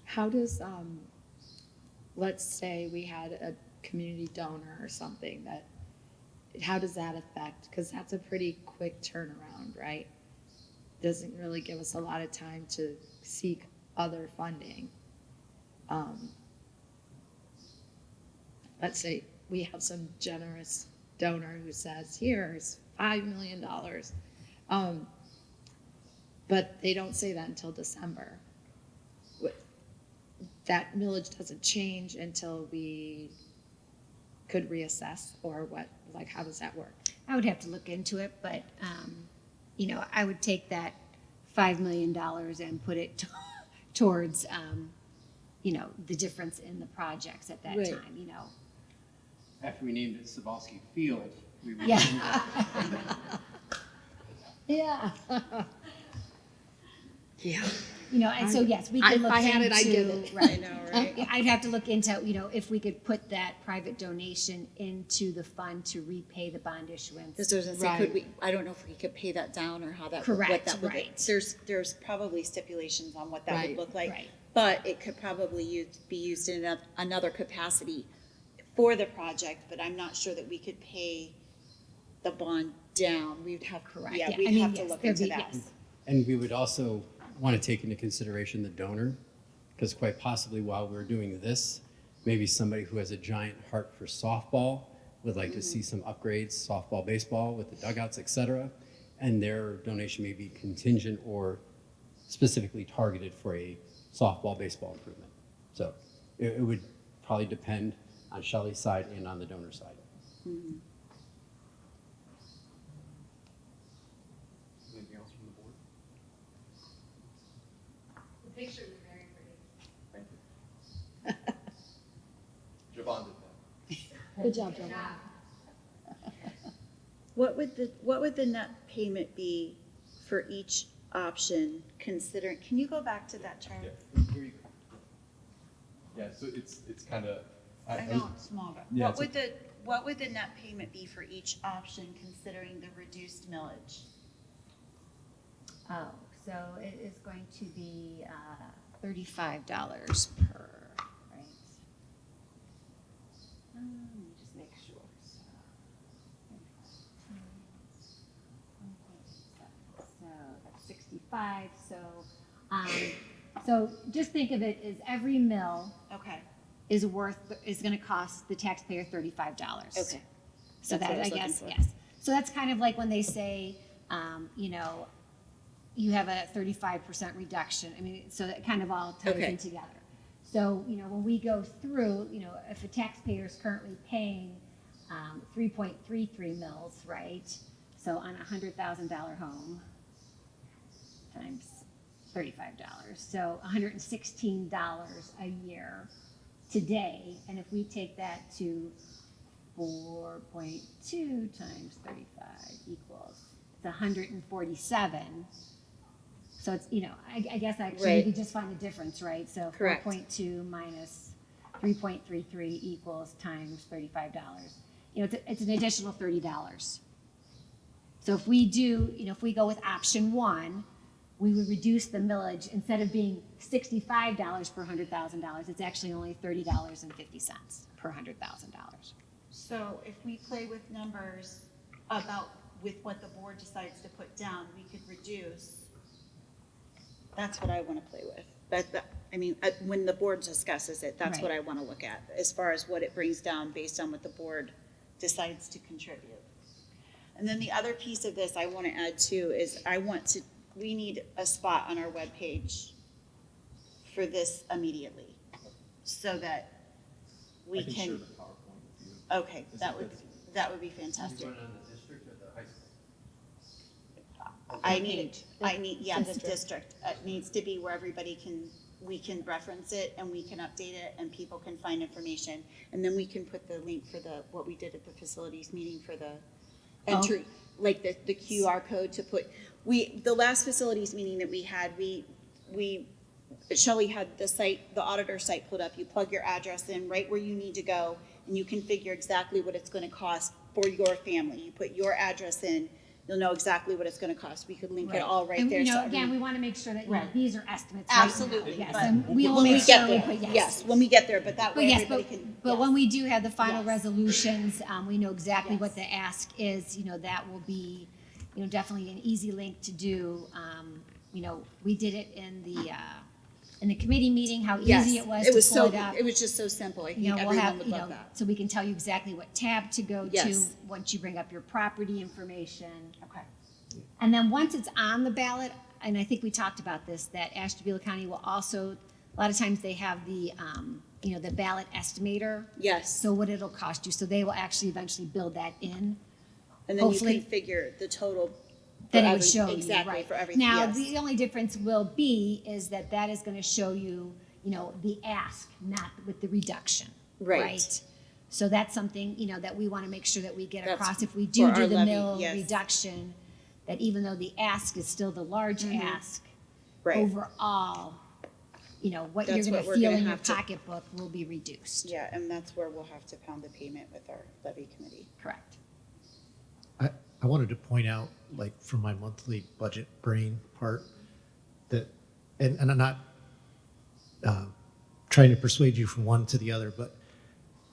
How does, let's say we had a community donor or something how does that affect? Because that's a pretty quick turnaround, right? Doesn't really give us a lot of time to seek other funding. Let's say we have some generous donor who says, here's $5 million. But they don't say that until December. That millage doesn't change until we could reassess, or what? Like, how does that work? I would have to look into it, but, I would take that $5 million and put it towards, the difference in the projects at that Right. time, After we named it Cybulski Field, we would. Yeah. Yeah. Yeah. And so, yes, we could If look I into. had it, I'd give it. Right. I know, right? Yeah, I'd have to look into, if we could put that private donation into the fund to repay the bond issuance. This was, Right. could we, I don't know if we could pay that down or how that, what Correct, that would, right. there's probably stipulations on what that Right, would look like. right. But it could probably be used in another capacity for the project, but I'm not sure that we could pay the bond down. We'd have, Correct. yeah, Yeah, we'd I mean, have to yes, look there'd into be- that. yes. And we would also want to take into consideration the donor, because quite possibly while we're doing this, maybe somebody who has a giant heart for softball would like to see some upgrades, softball, baseball with the dugouts, et cetera, and their donation may be contingent or specifically targeted for a softball, baseball improvement. So it would probably depend on Shelley's side and on the donor side. Anything else from the board? The pictures are very pretty. Thank you. Javon did that. Good job, Joanne. What would the net payment be for each option considering, can you go back to that chart? Yeah, so it's kind of. I know it's small, but Yeah, what would the net payment be for each option considering the reduced millage? Oh, so it is going to be $35 per, right? Let me just make sure. So that's 65. So just think of it as every mill Okay. is gonna cost the taxpayer $35. Okay. So That's what that, I was I looking guess, for. yes. So that's kind of like when they say, you know, you have a 35% reduction. I mean, so that kind of all ties Okay. in together. So, you know, when we go through, you know, if a taxpayer is currently paying 3.33 mils, right? So on a $100,000 home times $35, so $116 a year today. And if we take that to 4.2 times 35 equals, it's 147. So it's, you know, I guess actually Right. you could just find the difference, right? So Correct. 4.2 minus 3.33 equals times $35. You know, it's an additional $30. So if we do, you know, if we go with option one, we would reduce the millage. Instead of being $65 per $100,000, it's actually only $30.50 per $100,000. So if we play with numbers about with what the board decides to put down, we could reduce. That's what I want to play with. I mean, when the board discusses it, that's what I want to look at, as far as what it brings down based on what the board decides to contribute. And then the other piece of this I want to add too is we need a spot on our webpage for this immediately, so that we I can share can, the PowerPoint with you. okay, that would be fantastic. I need, yeah, the district, needs to be where everybody we can reference it and we can update it and people can find information. And then we can put the link for what we did at the facilities meeting for the entry, like the QR code to put, the last facilities meeting that we had, Shelley had the auditor site pulled up. You plug your address in right where you need to go and you configure exactly what it's going to cost for your family. You put your address in, you'll know exactly what it's going to cost. We could link it all right and, there. you know, so again, we want to make sure that you know, Right. these are estimates. Absolutely, Right now. Yes, but and we will when we make get sure we there, put yes, when we get there, but that But way yes, everybody but, can. but yes. when we do have the final Yes. resolutions, we know exactly what Yes. the ask is. You know, that will be, you know, definitely an easy link to do. You know, we did it in the committee meeting, how Yes, easy it was it to was pull so, it up. it was just so simple. I think You know, we'll everyone have, would you love know, that. so we can tell you exactly what tab to go to Yes. once you bring up your property information. Okay. And then once it's on the ballot, and I think we talked about this, that Ashtabula County will also, a lot of times they have the, you know, the ballot estimator. Yes. So what it'll cost you. So they will actually eventually build that in. And then hopefully- you can figure the total. Then for it would show you, exactly, right. for everything, Now, yes. the only difference will be is that is going to show you, you know, the ask, not with the reduction. Right. So that's something, you know, that we want to make sure that we get That's across. If we for do our the levy, mill yes. reduction, that even though the ask is still the large ask, Right. overall, you know, what you're That's going what to we're feel gonna in your have to- pocketbook will be reduced. Yeah, and that's where we'll have to pound the pavement with our levy committee. Correct. I wanted to point out, like, from my monthly budget brain part, that, and I'm not trying to persuade you from one to the other, but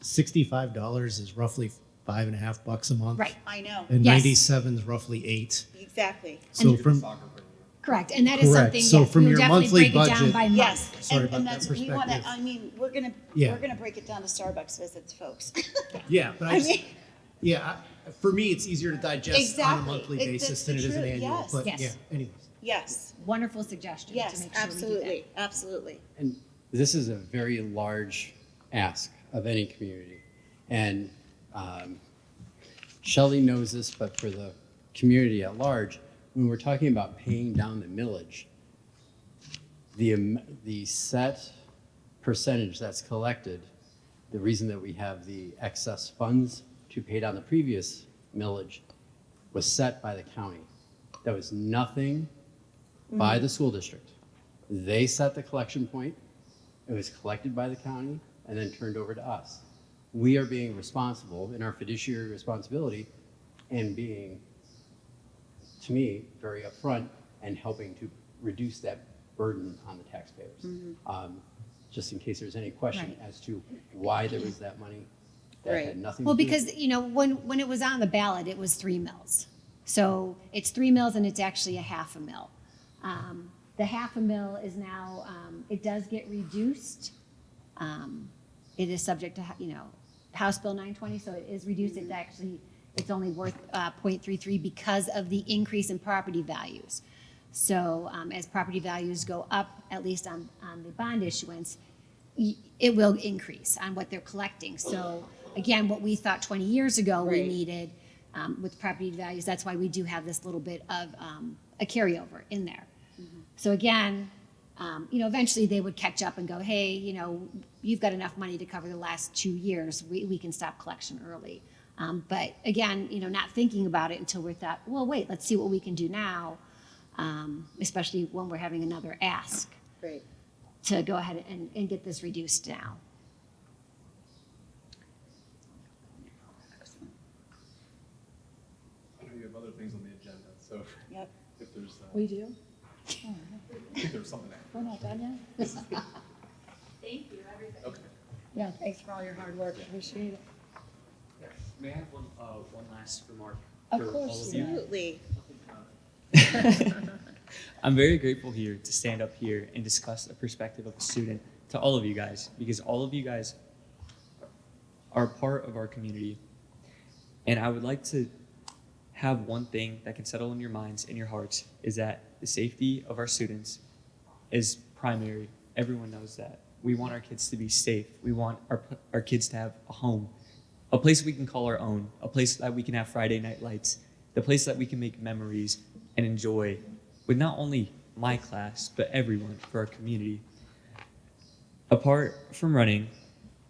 $65 is roughly $5.50 a month. Right. I know, And Yes. 97 is roughly 8. exactly. So And- from, Correct. And that is Correct. something, So yes, from we will your definitely monthly break it down budget- by month. Yes, Sorry and about that that's, we want to, perspective. I mean, we're Yeah. gonna break it down to Starbucks visits, folks. yeah, but I I just, mean- yeah, for me, it's easier to digest on a Exactly. monthly It's basis the than it is an truth, annual, yes. but Yes. yeah, anyways. Yes, Wonderful suggestion to yes, make sure we do that. absolutely, absolutely. And this is a very large ask of any community. And Shelley knows this, but for the community at large, when we're talking about paying down the millage, the set percentage that's collected, the reason that we have the excess funds to pay down the previous millage was set by the county. That was nothing by the school district. They set the collection point. It was collected by the county and then turned over to us. We are being responsible in our fiduciary responsibility and being, to me, very upfront and helping to reduce that burden on the taxpayers. Just in case there's any question Right. as to why there was that money that Right. had nothing Well, to do with because, you know, when it was on the ballot, it was 3 mils. So it's 3 mils and it's actually a half a mil. The half a mil is now, it does get reduced. it is subject to, House Bill 920, so it is reduced. It's actually, it's only worth 0.33 because of the increase in property values. So as property values go up, at least on the bond issuance, it will increase on what they're collecting. So again, what we thought 20 years ago we needed with property values, that's why we do have this little bit of a carryover in there. So again, eventually they would catch up and go, hey, you've got enough money to cover the last 2 years. We can stop collection early. But again, not thinking about it until we thought, well, wait, let's see what we can do now, especially when we're having another ask to go ahead and get this reduced now. I know you have other things on the agenda, so Yep. if there's, We do? I think there's something there. We're not done yet? Thank you, everybody. Okay. Yeah, thanks for all your hard work. Appreciate it. May I have one last remark Of for course, all of you? Absolutely. I'm very grateful here to stand up here and discuss the perspective of a student to all of you guys, because all of you guys are part of our community. And I would like to have one thing that can settle in your minds and your hearts, is that the safety of our students is primary. Everyone knows that. We want our kids to be safe. We want our kids to have a home, a place we can call our own, a place that we can have Friday night lights, the place that we can make memories and enjoy with not only my class, but everyone for our community. Apart from running,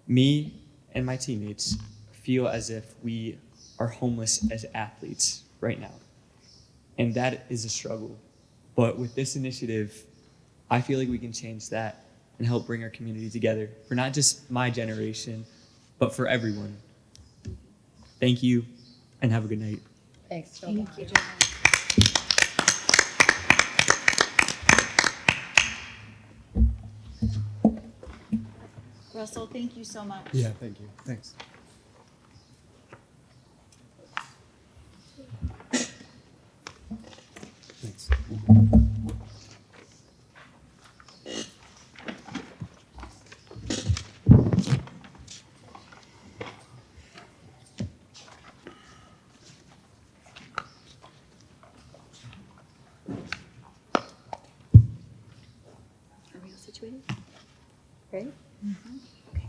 me and my teammates feel as if we are homeless as athletes right now. And that is a struggle. But with this initiative, I feel like we can change that and help bring our community together for not just my generation, but for everyone. Thank you, and have a good night. Thanks, Joe. Thank you. Russell, thank you so much. Yeah, thank you. Thanks. Thanks. Are we all situated? Ready? Okay.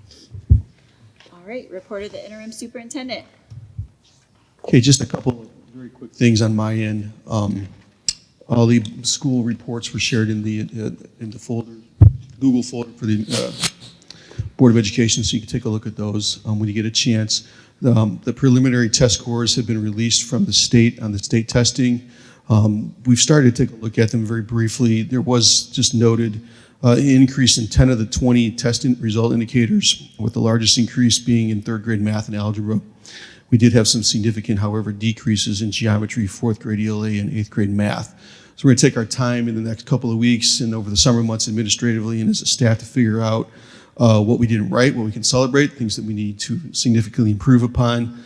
All right, report of the interim superintendent. Okay, just a couple of very quick things on my end. All the school reports were shared in the folder, Google folder for the Board of Education, so you can take a look at those when you get a chance. The preliminary test scores have been released from the state on the state testing. We've started to take a look at them very briefly. There was just noted increase in 10 of the 20 testing result indicators, with the largest increase being in third grade math and algebra. We did have some significant, however, decreases in geometry, fourth grade ELA, and eighth grade math. So we're going to take our time in the next couple of weeks and over the summer months administratively and as a staff to figure out what we didn't right, what we can celebrate, things that we need to significantly improve upon.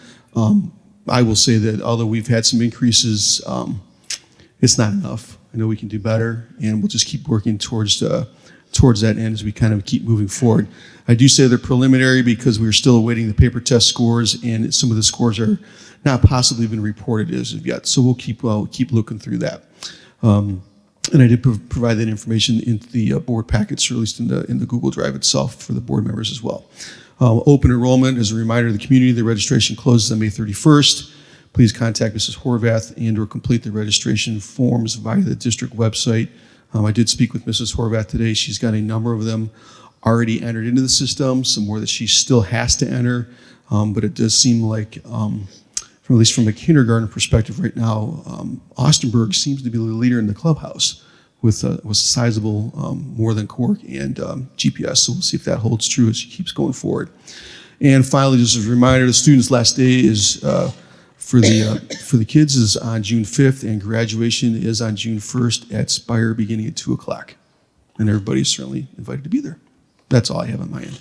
I will say that although we've had some increases, it's not enough. I know we can do better, and we'll just keep working towards that end as we kind of keep moving forward. I do say they're preliminary because we're still awaiting the paper test scores, and some of the scores are not possibly been reported as of yet. So we'll keep looking through that. And I did provide that information into the board packets released in the Google Drive itself for the board members as well. Open enrollment, as a reminder to the community, the registration closes on May 31st. Please contact Mrs. Horvath and/or complete the registration forms via the district website. I did speak with Mrs. Horvath today. She's got a number of them already entered into the system, some more that she still has to enter. But it does seem like, at least from a kindergarten perspective right now, Austinburg seems to be the leader in the clubhouse with a sizable more than Cork and GPS. So we'll see if that holds true as she keeps going forward. And finally, just as a reminder, the students' last day is for the kids is on June 5th, and graduation is on June 1st at Spire, beginning at 2 o'clock. And everybody's certainly invited to be there. That's all I have on my end.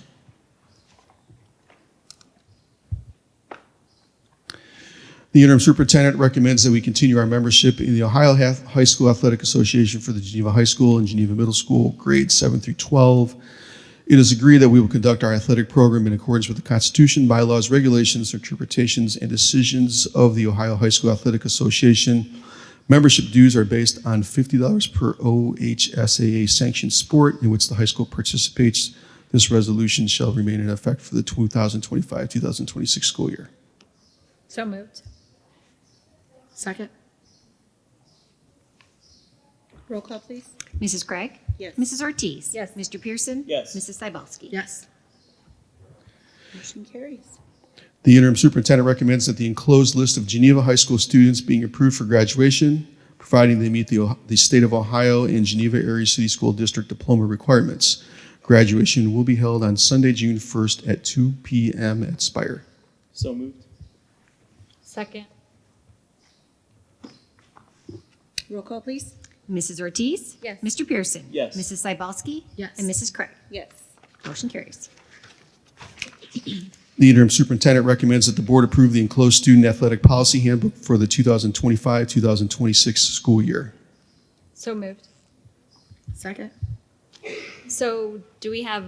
The interim superintendent recommends that we continue our membership in the Ohio High School Athletic Association for the Geneva High School and Geneva Middle School, grades 7 through 12. It is agreed that we will conduct our athletic program in accordance with the Constitution, bylaws, regulations, interpretations, and decisions of the Ohio High School Athletic Association. Membership dues are based on $50 per OHSAA sanctioned sport in which the high school participates. This resolution shall remain in effect for the 2025-2026 school year. So moved. Second. Roll call, please. Mrs. Craig? Yes. Mrs. Ortiz? Yes. Mr. Pierson? Yes. Mrs. Cybulski? Yes. Motion carries. The interim superintendent recommends that the enclosed list of Geneva High School students being approved for graduation, providing they meet the state of Ohio and Geneva Area City School District diploma requirements. Graduation will be held on Sunday, June 1st at 2 p.m. at Spire. So moved. Second. Roll call, please. Mrs. Ortiz? Yes. Mr. Pierson? Yes. Mrs. Cybulski? Yes. And Mrs. Craig? Yes. Motion carries. The interim superintendent recommends that the board approve the enclosed student athletic policy handbook for the 2025-2026 school year. So moved. Second. So do we have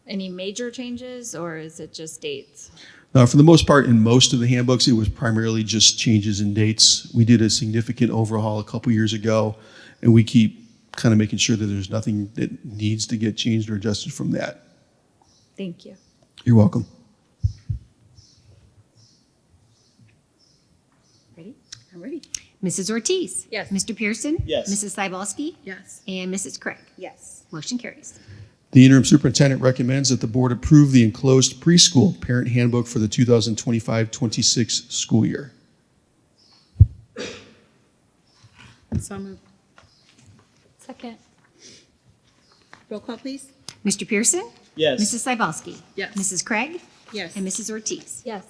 any major changes or is it just dates? Now, for the most part, in most of the handbooks, it was primarily just changes in dates. We did a significant overhaul a couple years ago, and we keep kind of making sure that there's nothing that needs to get changed or adjusted from that. Thank you. You're welcome. Ready? I'm ready. Mrs. Ortiz? Yes. Mr. Pierson? Yes. Mrs. Cybulski? Yes. And Mrs. Craig? Yes. Motion carries. The interim superintendent recommends that the board approve the enclosed preschool parent handbook for the 2025-26 school year. So moved. Second. Roll call, please. Mr. Pierson? Yes. Mrs. Cybulski? Yes. Mrs. Craig? Yes. And Mrs. Ortiz? Yes.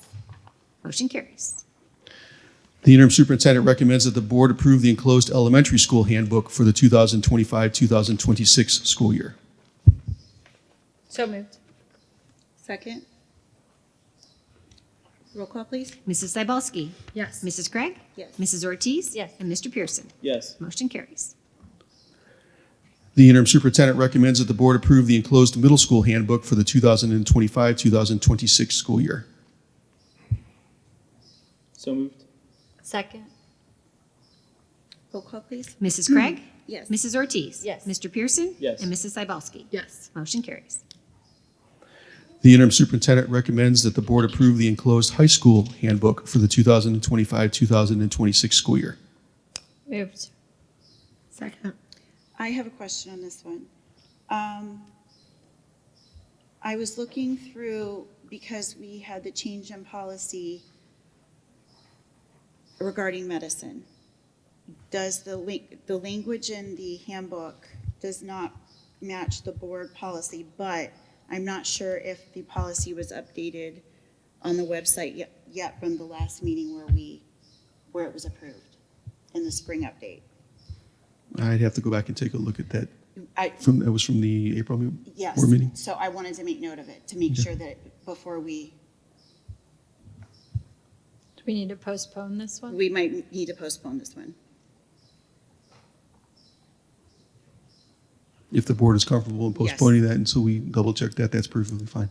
Motion carries. The interim superintendent recommends that the board approve the enclosed elementary school handbook for the 2025-2026 school year. So moved. Second. Roll call, please. Mrs. Cybulski? Yes. Mrs. Craig? Yes. Mrs. Ortiz? Yes. And Mr. Pierson? Yes. Motion carries. The interim superintendent recommends that the board approve the enclosed middle school handbook for the 2025-2026 school year. So moved. Second. Roll call, please. Mrs. Craig? Yes. Mrs. Ortiz? Yes. Mr. Pierson? Yes. And Mrs. Cybulski? Yes. Motion carries. The interim superintendent recommends that the board approve the enclosed high school handbook for the 2025-2026 school year. Moved. Second. I have a question on this one. I was looking through, because we had the change in policy regarding medicine. Does the language in the handbook does not match the board policy, but I'm not sure if the policy was updated on the website yet from the last meeting where it was approved in the spring update. I'd have to go back and take a look at that. I- It was from the April Yes, board meeting? so I wanted to make note of it, to make sure that before Do we need to postpone this one? we might need to postpone this one. If the board is comfortable in postponing that until we double check that, that's perfectly fine.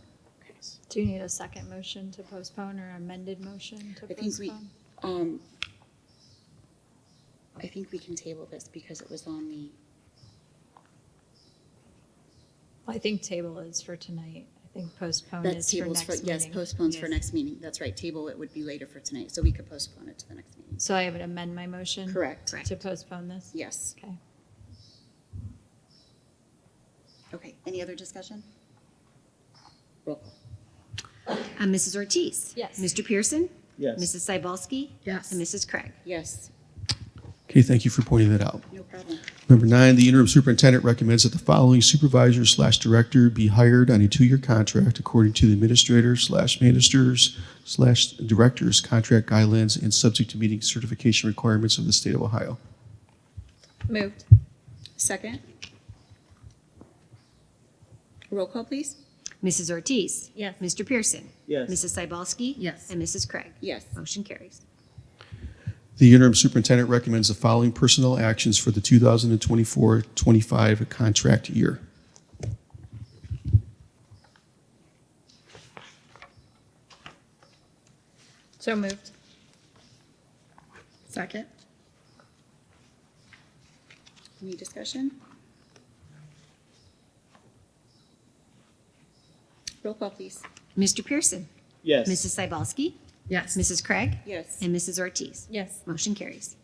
Do you need a second motion to postpone or amended motion to I think we, postpone? I think we can table this because it was on the, I think table is for tonight. I think postpone that's is for tables next for, meeting. yes, postpones for Yes. next meeting. That's right, table it would be later for tonight, so we could postpone it to the next meeting. So I would amend my motion? Correct. To postpone this? Yes. Okay. Okay, any other discussion? Roll call. Mrs. Ortiz? Yes. Mr. Pierson? Yes. Mrs. Cybulski? Yes. And Mrs. Craig? Yes, Okay, thank you for pointing that out. no problem. Number 9, the interim superintendent recommends that the following supervisor/director be hired on a 2-year contract according to the administrators/managers/directors contract guidelines and subject to meeting certification requirements of the state of Ohio. Moved. Second. Roll call, please. Mrs. Ortiz? Yes. Mr. Pierson? Yes. Mrs. Cybulski? Yes. And Mrs. Craig? Yes. Motion carries. The interim superintendent recommends the following personnel actions for the 2024-25 contract year. So moved. Second? Any discussion? Roll call, please. Mr. Pierson? Yes. Mrs. Cybulski? Yes. Mrs. Krieg? Yes. And Mrs. Ortiz? Yes. Motion carries.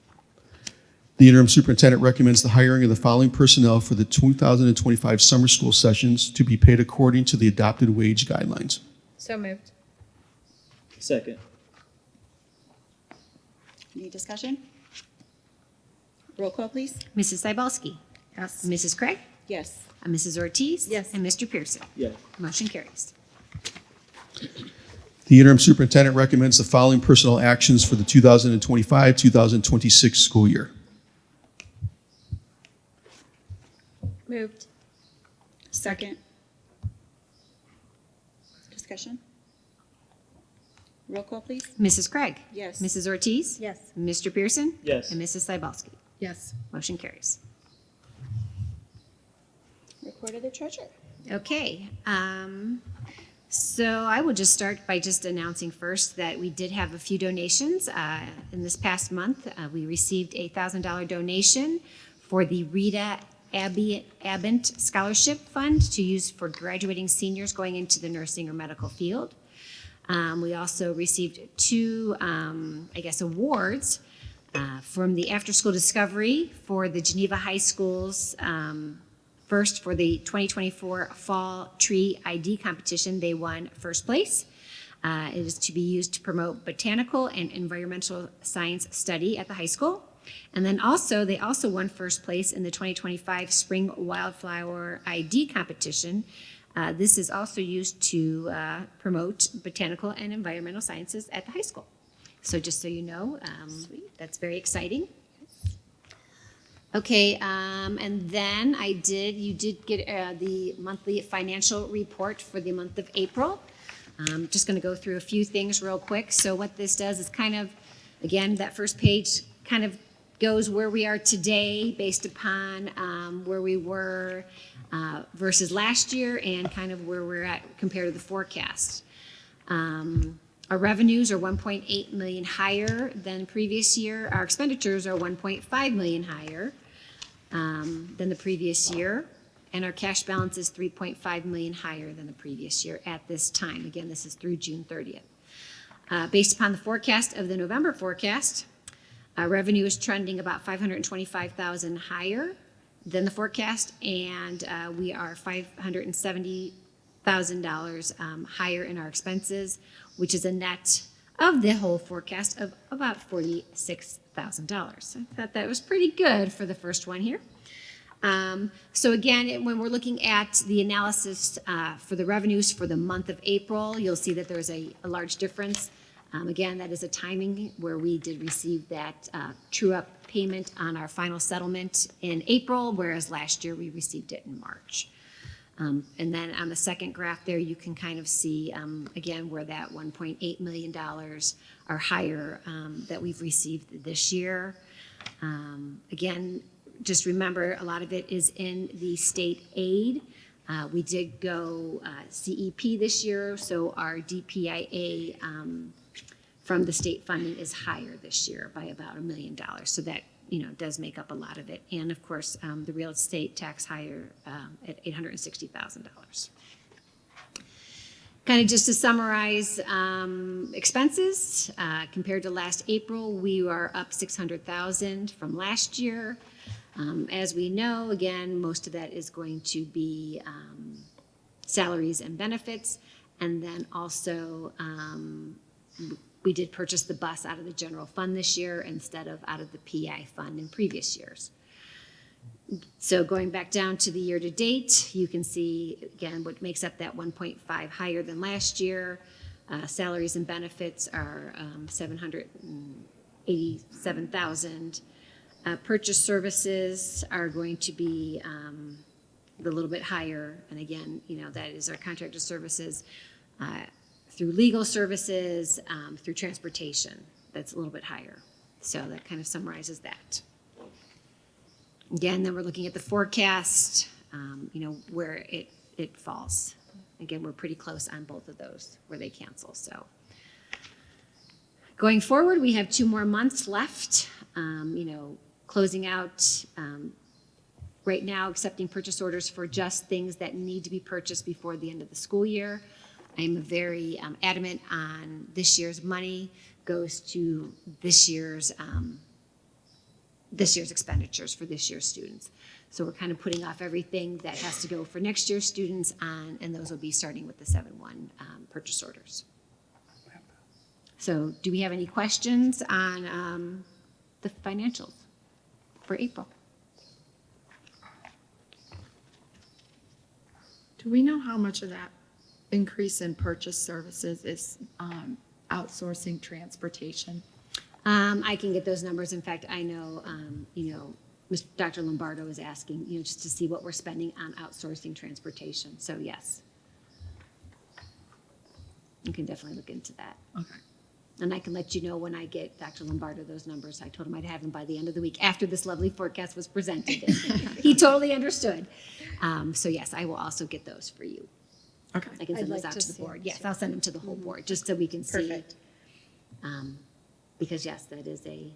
The interim superintendent recommends the hiring of the following personnel for the 2025 summer school sessions to be paid according to the adopted wage guidelines. So moved. Second. Any discussion? Roll call, please. Mrs. Cybulski? Yes. Mrs. Krieg? Yes. Mrs. Ortiz? Yes. And Mr. Pierson? Yes. Motion carries. The interim superintendent recommends the following personnel actions for the 2025-2026 school year. Moved. Second. Discussion? Roll call, please. Mrs. Krieg? Yes. Mrs. Ortiz? Yes. Mr. Pierson? Yes. And Mrs. Cybulski? Yes. Motion carries. Report of the treasurer. Okay, so I will just start by just announcing first that we did have a few donations. In this past month, we received a $1,000 donation for the Rita Abent Scholarship Fund to use for graduating seniors going into the nursing or medical field. We also received two, awards from the After School Discovery for the Geneva High Schools. First, for the 2024 Fall Tree ID Competition, they won first place. It is to be used to promote botanical and environmental science study at the high school. And then also, they also won first place in the 2025 Spring Wildflower ID Competition. This is also used to promote botanical and environmental sciences at the high school. So just so you know, that's very exciting. Okay, and then you did get the monthly financial report for the month of April. I'm just going to go through a few things real quick. So what this does is kind of, again, that first page kind of goes where we are today based upon where we were versus last year and kind of where we're at compared to the forecast. Our revenues are 1.8 million higher than previous year. Our expenditures are 1.5 million higher than the previous year. And our cash balance is 3.5 million higher than the previous year at this time. Again, this is through June 30th. Based upon the forecast of the November forecast, our revenue is trending about 525,000 higher than the forecast, and we are $570,000 higher in our expenses, which is a net of the whole forecast of about $46,000. I thought that was pretty good for the first one here. So again, when we're looking at the analysis for the revenues for the month of April, you'll see that there's a large difference. Again, that is a timing where we did receive that true-up payment on our final settlement in April, whereas last year we received it in March. And then on the second graph there, you can kind of see, again, where that $1.8 million are higher that we've received this year. Again, just remember, a lot of it is in the state aid. We did go CEP this year, so our DPIA from the state funding is higher this year by about $1 million. So that, does make up a lot of it. And of course, the real estate tax higher at $860,000. Kind of just to summarize expenses, compared to last April, we are up $600,000 from last year. As we know, again, most of that is going to be salaries and benefits. And then also, we did purchase the bus out of the general fund this year instead of out of the PI fund in previous years. So going back down to the year to date, you can see, again, what makes up that 1.5 higher than last year. Salaries and benefits are $787,000. Purchase services are going to be a little bit higher. And again, that is our contracted services through legal services, through transportation. That's a little bit higher. So that kind of summarizes that. Again, then we're looking at the forecast, where it falls. Again, we're pretty close on both of those where they cancel. So Going forward, we have 2 more months left, closing out right now, accepting purchase orders for just things that need to be purchased before the end of the school year. I am very adamant on this year's money goes to this year's expenditures for this year's students. So we're kind of putting off everything that has to go for next year's students on, and those will be starting with the 7-1 purchase orders. So do we have any questions on the financials for April? Do we know how much of that increase in purchase services is outsourcing transportation? I can get those numbers. In fact, I know, Dr. Lombardo is asking, just to see what we're spending on outsourcing transportation. So yes, you can definitely look into that. Okay. And I can let you know when I get Dr. Lombardo those numbers. I told him I'd have them by the end of the week after this lovely forecast was presented. He totally understood. So yes, I will also get those for you. Okay. I can send I'd those like out to to the see board. it, Yes, too. I'll send them to the whole board, just so we can see. Perfect. Because yes, that is a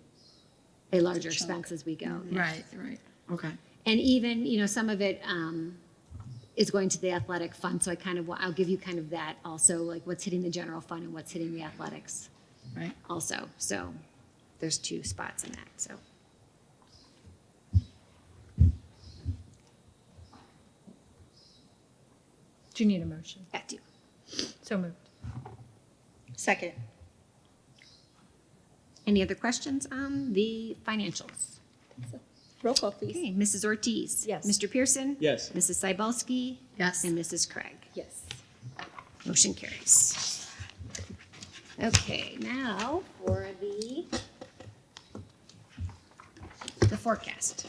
larger Chunk. expense as we go. Right, right. Okay. And even, some of it is going to the athletic fund, so I'll give you kind of that also, like what's hitting the general fund and what's hitting the athletics Right. also. So there's 2 spots in that, so. Do you need a motion? Back to you. So moved. Second. Any other questions on the financials? Roll call, please. Okay, Mrs. Ortiz? Yes. Mr. Pierson? Yes. Mrs. Cybulski? Yes. And Mrs. Krieg? Yes. Motion carries. Okay, now for the forecast.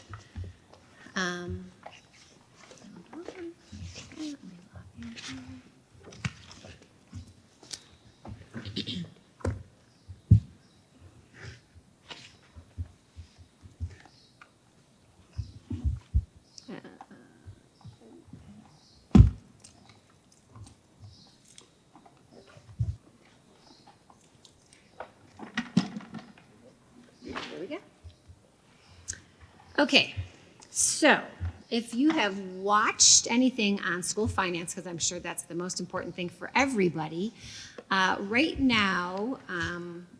There we go. Okay, so if you have watched anything on school finance, because I'm sure that's the most important thing for everybody, right now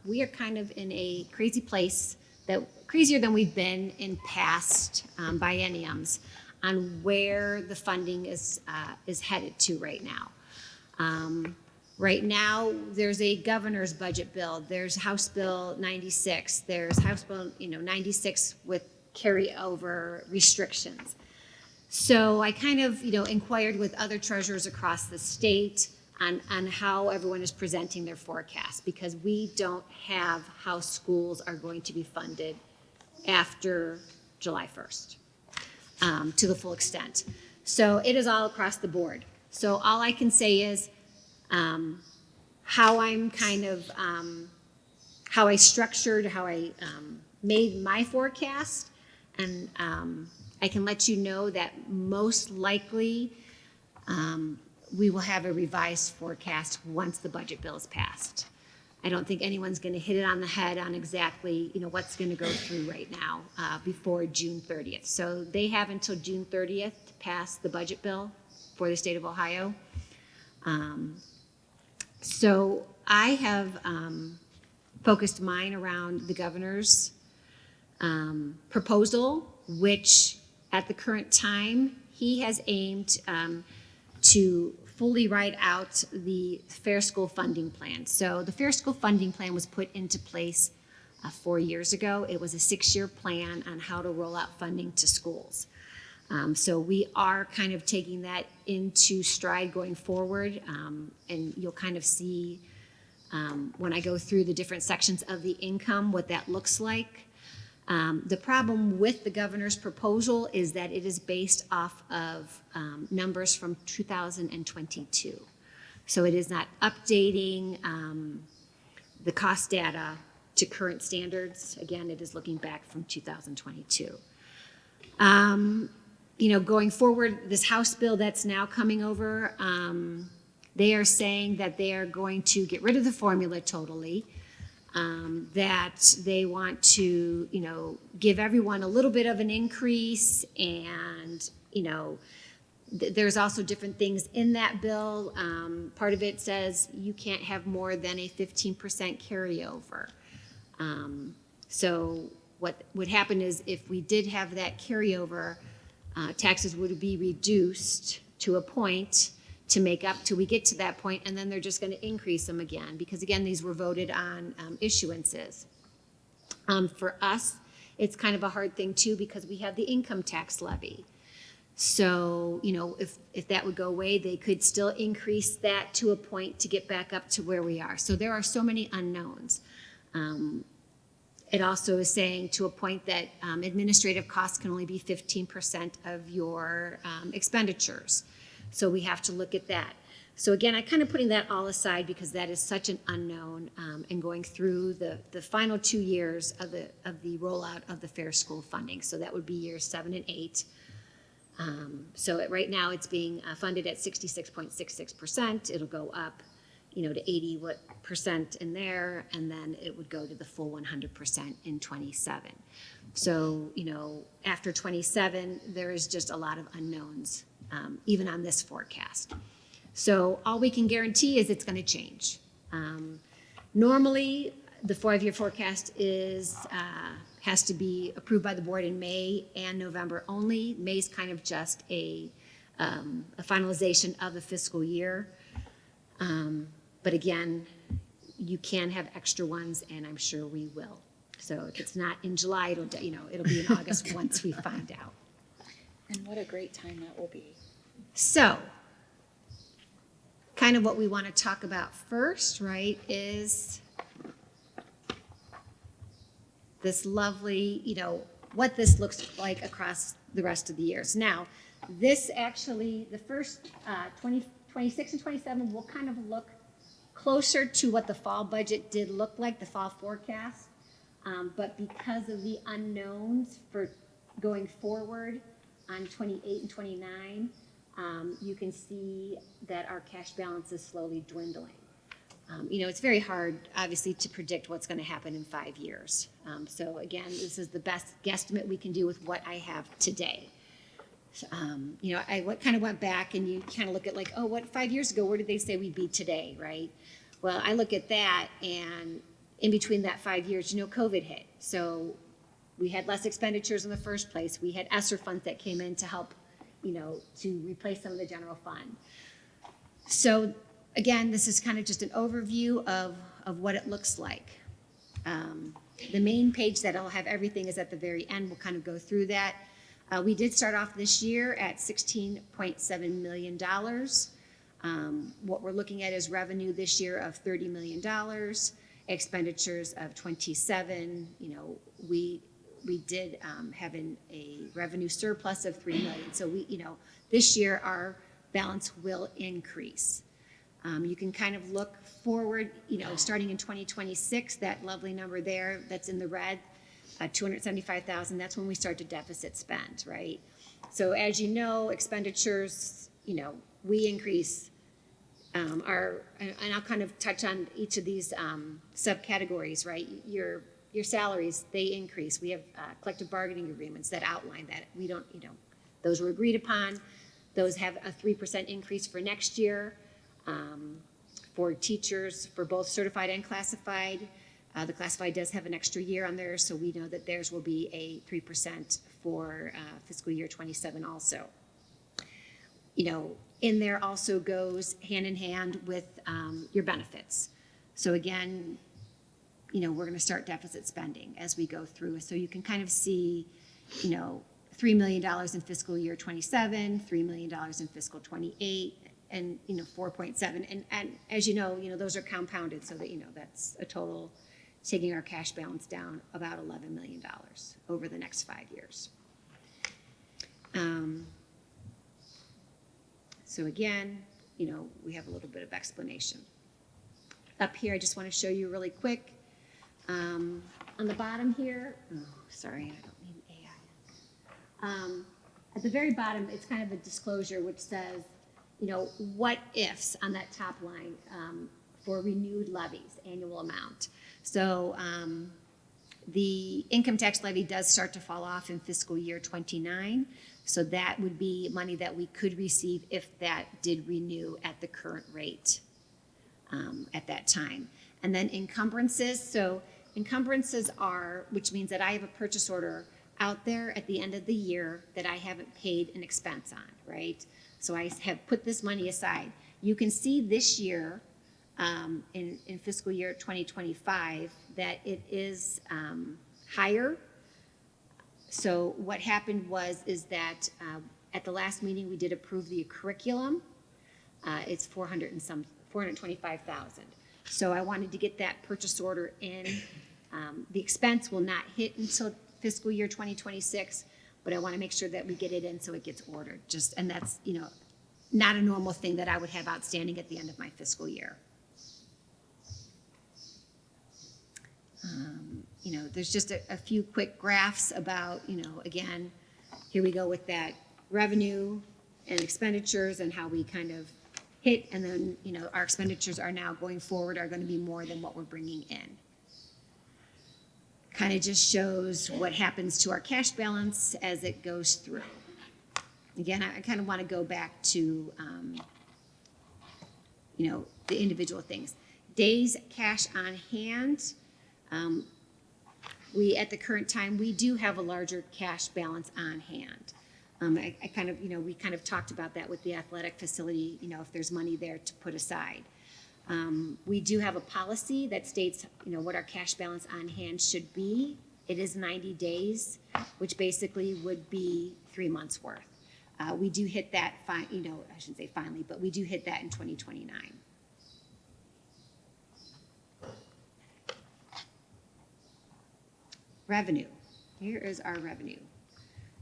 we are kind of in a crazy place, crazier than we've been in past bienniums, on where the funding is headed to right now. Right now, there's a governor's budget bill. There's House Bill 96. There's House Bill 96 with carryover restrictions. So I kind of inquired with other treasurers across the state on how everyone is presenting their forecast, because we don't have how schools are going to be funded after July 1st to the full extent. So it is all across the board. So all I can say is how I'm kind of, how I structured, how I made my forecast. And I can let you know that most likely we will have a revised forecast once the budget bill is passed. I don't think anyone's going to hit it on the head on exactly what's going to go through right now before June 30th. So they have until June 30th to pass the budget bill for the state of Ohio. So I have focused mine around the governor's proposal, which at the current time, he has aimed to fully write out the Fair School Funding Plan. So the Fair School Funding Plan was put into place 4 years ago. It was a 6-year plan on how to roll out funding to schools. So we are kind of taking that into stride going forward, and you'll kind of see when I go through the different sections of the income, what that looks like. The problem with the governor's proposal is that it is based off of numbers from 2022. So it is not updating the cost data to current standards. Again, it is looking back from 2022. Going forward, this House bill that's now coming over, they are saying that they are going to get rid of the formula totally. that they want to, give everyone a little bit of an increase, and, there's also different things in that bill. Part of it says you can't have more than a 15% carryover. So what would happen is if we did have that carryover, taxes would be reduced to a point to make up till we get to that point, and then they're just going to increase them again, because again, these were voted on issuances. For us, it's kind of a hard thing too, because we have the income tax levy. So, if that would go away, they could still increase that to a point to get back up to where we are. So there are so many unknowns. It also is saying to a point that administrative costs can only be 15% of your expenditures. So we have to look at that. So again, I kind of putting that all aside because that is such an unknown, and going through the final 2 years of the rollout of the fair school funding. So that would be years 7 and 8. So right now it's being funded at 66.66%. It'll go up, to 80% in there, and then it would go to the full 100% in 27. So, after 27, there is just a lot of unknowns, even on this forecast. So all we can guarantee is it's going to change. Normally, the 5-year forecast has to be approved by the board in May and November only. May's kind of just a finalization of the fiscal year. But again, you can have extra ones, and I'm sure we will. So if it's not in July, it'll be in August once we find out. And what a great time that will be. So, kind of what we want to talk about first, right, is this lovely, what this looks like across the rest of the years. Now, this actually, the first 26 and 27 will kind of look closer to what the fall budget did look like, the fall forecast. But because of the unknowns for going forward on 28 and 29, you can see that our cash balance is slowly dwindling. It's very hard, obviously, to predict what's going to happen in 5 years. So again, this is the best guesstimate we can do with what I have today. I kind of went back, and you kind of look at 5 years ago, where did they say we'd be today, right? Well, I look at that, and in between that 5 years, COVID hit. So we had less expenditures in the first place. We had ESSER funds that came in to help, to replace some of the general fund. So again, this is kind of just an overview of what it looks like. The main page that'll have everything is at the very end. We'll kind of go through that. We did start off this year at $16.7 million. What we're looking at is revenue this year of $30 million, expenditures of 27. We did have a revenue surplus of $3 million. So this year our balance will increase. You can kind of look forward, starting in 2026, that lovely number there that's in the red, $275,000, that's when we start to deficit spend, right? So as you know, expenditures, we increase and I'll kind of touch on each of these subcategories, right? Your salaries, they increase. We have collective bargaining agreements that outline that. We don't, those were agreed upon. Those have a 3% increase for next year. For teachers, for both certified and classified. The classified does have an extra year on there, so we know that theirs will be a 3% for fiscal year 27 also. In there also goes hand in hand with your benefits. So again, we're going to start deficit spending as we go through. So you can kind of see, $3 million in fiscal year 27, $3 million in fiscal 28, and 4.7. And as you know, those are compounded, so that that's a total, taking our cash balance down about $11 million over the next 5 years. So again, we have a little bit of explanation. Up here, I just want to show you really quick. On the bottom here, sorry, I don't need AI. At the very bottom, it's kind of a disclosure which says, what ifs on that top line for renewed levies, annual amount. So the income tax levy does start to fall off in fiscal year 29. So that would be money that we could receive if that did renew at the current rate at that time. And then encumbrances. So encumbrances are, which means that I have a purchase order out there at the end of the year that I haven't paid an expense on, right? So I have put this money aside. You can see this year, in fiscal year 2025, that it is higher. So what happened is that at the last meeting, we did approve the curriculum. It's 425,000. So I wanted to get that purchase order in. The expense will not hit until fiscal year 2026, but I want to make sure that we get it in so it gets ordered. And that's, not a normal thing that I would have outstanding at the end of my fiscal year. There's just a few quick graphs about, again, here we go with that revenue and expenditures and how we kind of hit, and then, our expenditures are now going forward are going to be more than what we're bringing in. Kind of just shows what happens to our cash balance as it goes through. Again, I kind of want to go back to, the individual things. Days cash on hand. At the current time, we do have a larger cash balance on hand. I kind of, we kind of talked about that with the athletic facility, if there's money there to put aside. We do have a policy that states, what our cash balance on hand should be. It is 90 days, which basically would be 3 months worth. We do hit that, I shouldn't say finally, but we do hit that in 2029. Revenue. Here is our revenue.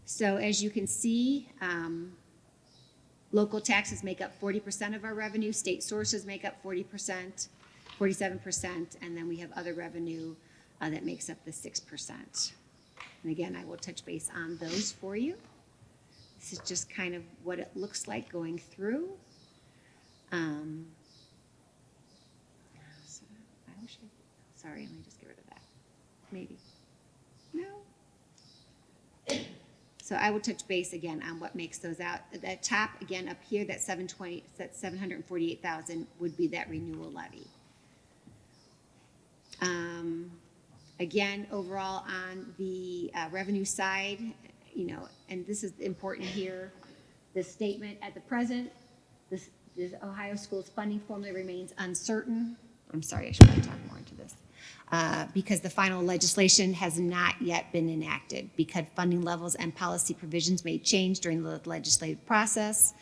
So as you can see, local taxes make up 40% of our revenue, state sources make up 40%, 47%, and then we have other revenue that makes up the 6%. And again, I will touch base on those for you. This is just kind of what it looks like going through. Sorry, let me just get rid of that. Maybe. No. So I will touch base again on what makes those out. At the top, again, up here, that 748,000 would be that renewal levy. Again, overall on the revenue side, and this is important here, the statement at the present, this Ohio Schools funding formula remains uncertain. I'm sorry, I should probably talk more into this. Because the final legislation has not yet been enacted, because funding levels and policy provisions may change during the legislative process.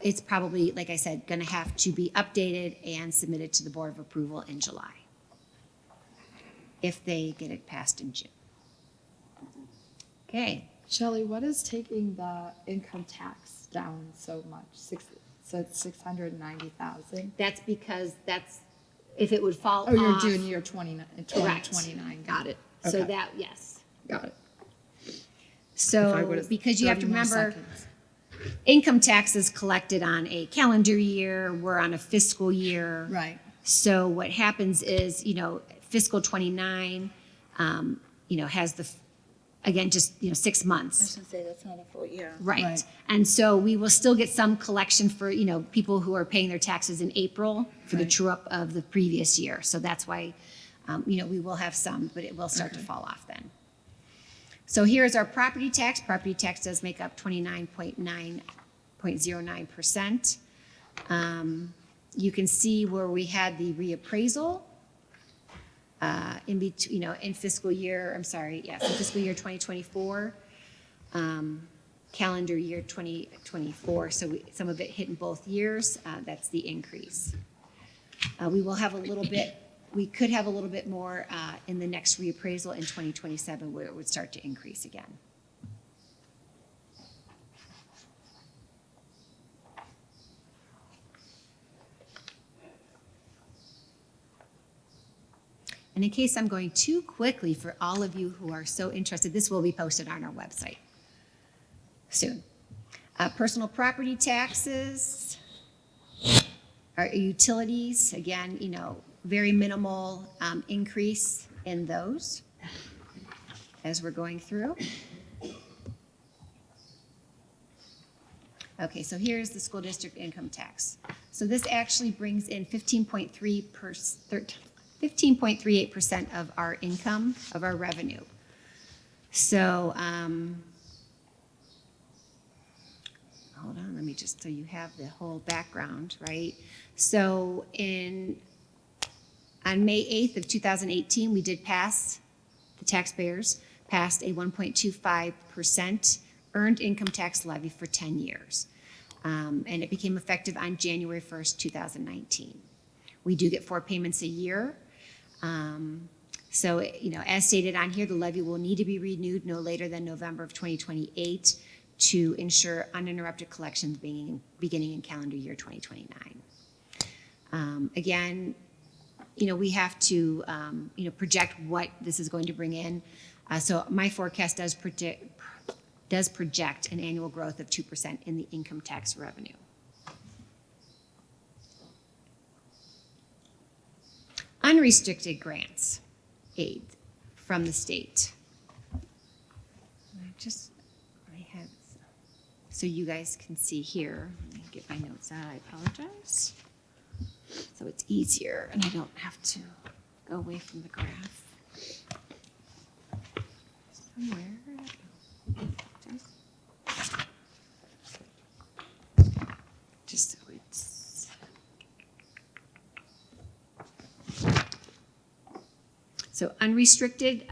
It's probably, like I said, going to have to be updated and submitted to the Board of Approval in July, if they get it passed in June. Okay. Shelley, what is taking the income tax down so much? So it's 690,000. That's because if it would fall off. Oh, you're doing year 2029. Got it. Okay. So that, yes. Got it. So, because you have to remember, income tax is collected on a calendar year, we're on a fiscal year. Right. So what happens is, fiscal 29, has again, just, 6 months. I was gonna say, that's not a full year. Right. And so we will still get some collection for, people who are paying their taxes in April for the true up of the previous year. So that's why, we will have some, but it will start to fall off then. So here's our property tax. Property tax does make up 29.09%. You can see where we had the reappraisal in between, in fiscal year 2024, calendar year 2024. So some of it hit in both years. That's the increase. We could have a little bit more in the next reappraisal in 2027, where it would start to increase again. And in case I'm going too quickly for all of you who are so interested, this will be posted on our website soon. Personal property taxes Our utilities, again, very minimal increase in those as we're going through. Okay, so here's the school district income tax. So this actually brings in 15.38% of our income, of our revenue. So, hold on, let me just, so you have the whole background, right? So on May 8th of 2018, we did pass, the taxpayers passed a 1.25% earned income tax levy for 10 years. And it became effective on January 1st, 2019. We do get 4 payments a year. So, as stated on here, the levy will need to be renewed no later than November of 2028 to ensure uninterrupted collections beginning in calendar year 2029. Again, we have to, project what this is going to bring in. So my forecast does project an annual growth of 2% in the income tax revenue. Unrestricted grants, aid from the state. I have, so you guys can see here, let me get my notes out, I apologize. So it's easier and I don't have to go away from the graph. Somewhere. Just so it's. So unrestricted,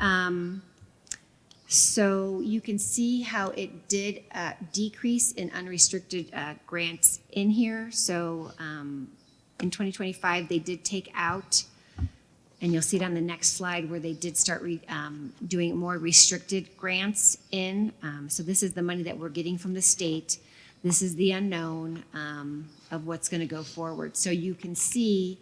so you can see how it did decrease in unrestricted grants in here. So in 2025, they did take out, and you'll see it on the next slide where they did start doing more restricted grants in. So this is the money that we're getting from the state. This is the unknown of what's going to go forward. So you can see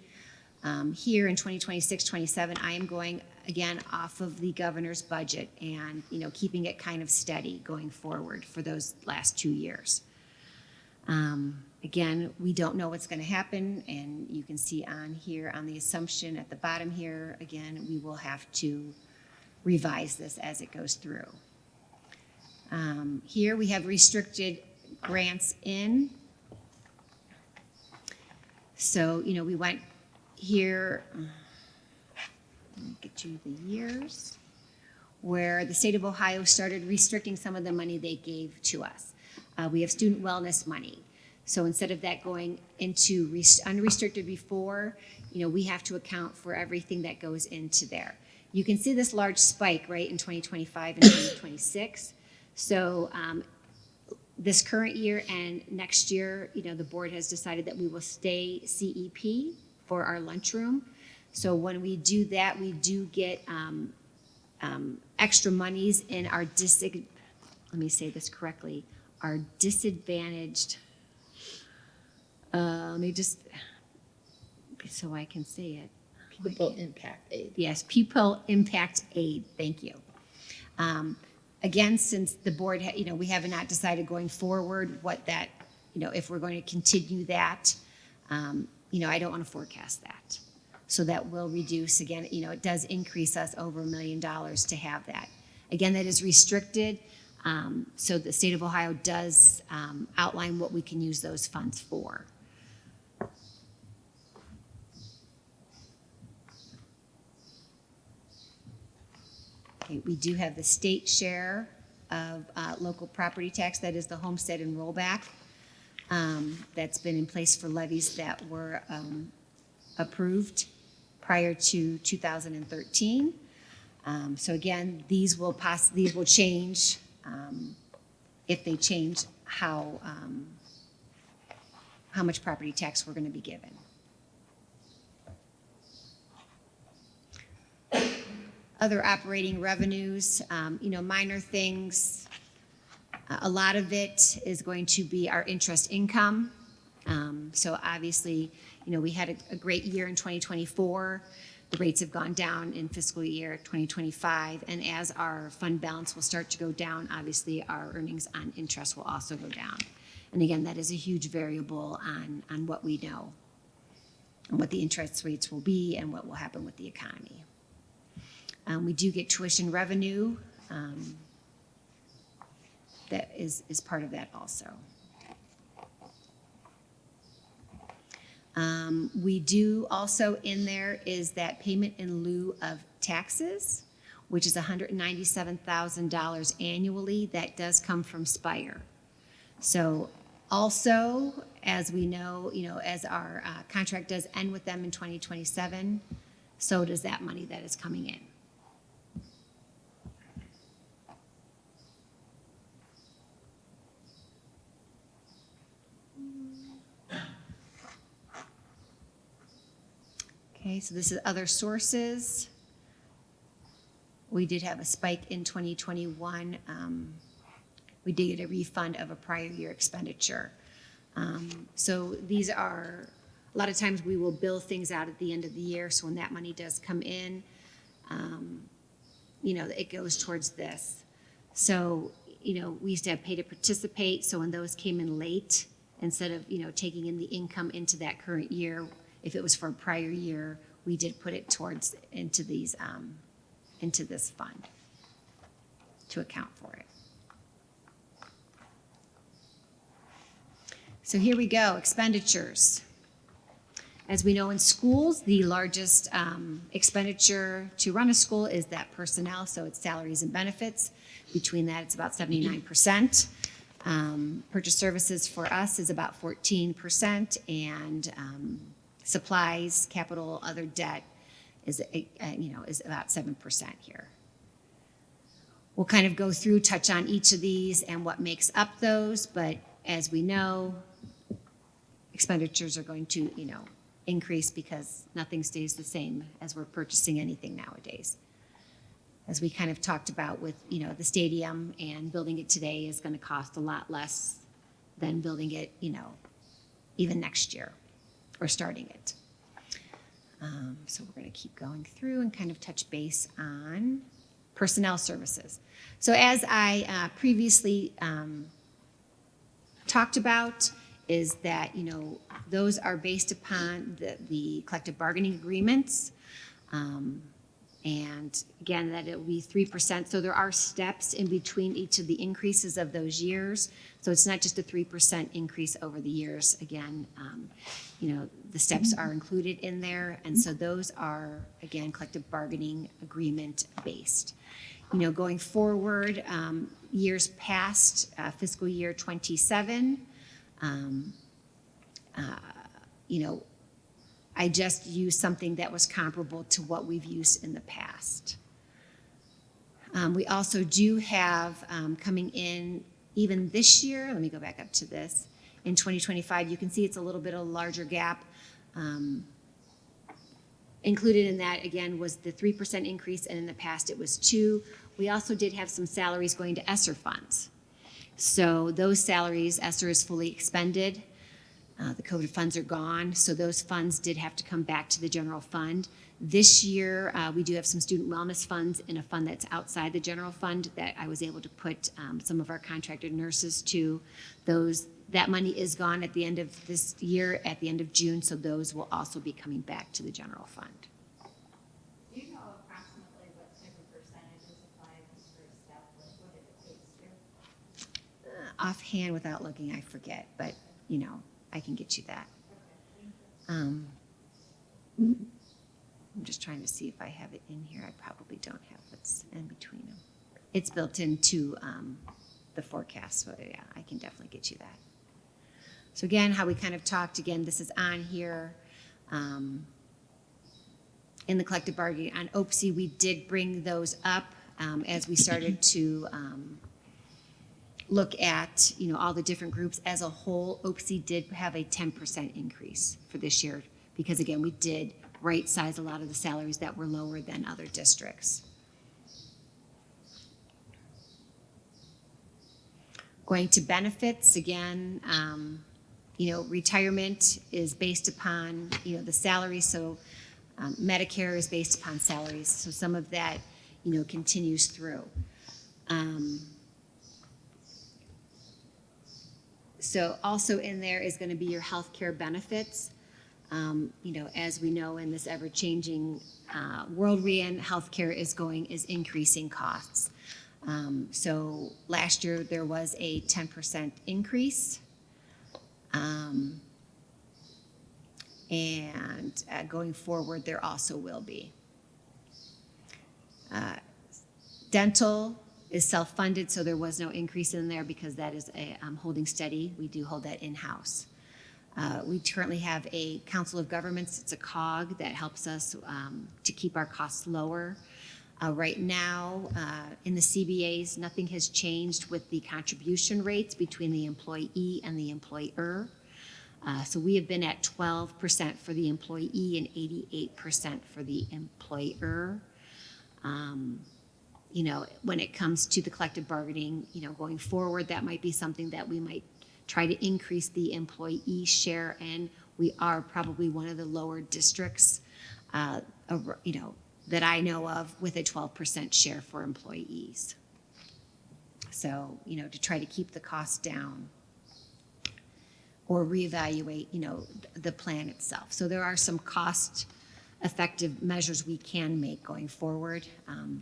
here in 2026-27, I am going again off of the governor's budget and keeping it kind of steady going forward for those last 2 years. Again, we don't know what's going to happen, and you can see on here on the assumption at the bottom here, again, we will have to revise this as it goes through. Here we have restricted grants in. So, we went here, let me get you the years, where the state of Ohio started restricting some of the money they gave to us. We have student wellness money. So instead of that going into unrestricted before, we have to account for everything that goes into there. You can see this large spike, right, in 2025 and 2026. So this current year and next year, the board has decided that we will stay CEP for our lunchroom. So when we do that, we do get extra monies in our let me say this correctly, our disadvantaged, let me just, so I can say it. Pupil impact aid. Yes, pupil impact aid, thank you. Again, since the board, we have not decided going forward what that, if we're going to continue that, I don't want to forecast that. So that will reduce, again, it does increase us over $1 million to have that. Again, that is restricted. So the state of Ohio does outline what we can use those funds for. Okay, we do have the state share of local property tax, that is the homestead and rollback. That's been in place for levies that were approved prior to 2013. So again, these will change if they change how much property tax we're going to be given. Other operating revenues, minor things. A lot of it is going to be our interest income. So obviously, we had a great year in 2024. The rates have gone down in fiscal year 2025. And as our fund balance will start to go down, obviously our earnings on interest will also go down. And again, that is a huge variable on what we know. and what the interest rates will be and what will happen with the economy. We do get tuition revenue. That is part of that also. We do also in there is that payment in lieu of taxes, which is $197,000 annually. That does come from Spire. So also, as we know, as our contract does end with them in 2027, so does that money that is coming in. Okay, so this is other sources. We did have a spike in 2021. We did get a refund of a prior year expenditure. So these are, a lot of times we will bill things out at the end of the year. So when that money does come in, it goes towards this. So, we used to have pay to participate. So when those came in late, instead of, taking in the income into that current year, if it was for a prior year, we did put it towards into these into this fund to account for it. So here we go, expenditures. As we know in schools, the largest expenditure to run a school is that personnel, so it's salaries and benefits. Between that, it's about 79%. Purchase services for us is about 14%, and supplies, capital, other debt is about 7% here. We'll kind of go through, touch on each of these and what makes up those, but as we know, expenditures are going to, increase because nothing stays the same as we're purchasing anything nowadays. As we kind of talked about with, the stadium, and building it today is going to cost a lot less than building it, even next year or starting it. So we're going to keep going through and kind of touch base on personnel services. So as I previously talked about, is that, those are based upon the collective bargaining agreements. And again, that it will be 3%. So there are steps in between each of the increases of those years. So it's not just a 3% increase over the years. Again, the steps are included in there. And so those are, again, collective bargaining agreement based. Going forward, years past fiscal year 27, I just used something that was comparable to what we've used in the past. We also do have coming in even this year, let me go back up to this, in 2025, you can see it's a little bit of a larger gap. Included in that, again, was the 3% increase, and in the past it was 2%. We also did have some salaries going to ESSER funds. So those salaries, ESSER is fully expended. The COVID funds are gone, so those funds did have to come back to the general fund. This year, we do have some student wellness funds in a fund that's outside the general fund that I was able to put some of our contracted nurses to. That money is gone at the end of this year, at the end of June, so those will also be coming back to the general fund. Do you know approximately what type of percentages apply to first step, like what it equates to? Offhand, without looking, I forget, but I can get you that. I'm just trying to see if I have it in here. I probably don't have what's in between them. It's built into the forecast, so yeah, I can definitely get you that. So again, how we kind of talked, again, this is on here. In the collective bargaining on OPSI, we did bring those up as we started to look at, all the different groups as a whole. OPSI did have a 10% increase for this year because, again, we did right size a lot of the salaries that were lower than other districts. Going to benefits, again, retirement is based upon, the salary. So Medicare is based upon salaries. So some of that, continues through. So also in there is going to be your health care benefits. As we know in this ever-changing world we're in, healthcare is increasing costs. So last year there was a 10% increase. And going forward, there also will be. Dental is self-funded, so there was no increase in there because that is holding steady. We do hold that in-house. We currently have a Council of Governments. It's a COG that helps us to keep our costs lower. Right now, in the CBAs, nothing has changed with the contribution rates between the employee and the employer. So we have been at 12% for the employee and 88% for the employer. When it comes to the collective bargaining, going forward, that might be something that we might try to increase the employee share, and we are probably one of the lower districts, that I know of with a 12% share for employees. So, to try to keep the cost down or reevaluate, the plan itself. So there are some cost-effective measures we can make going forward,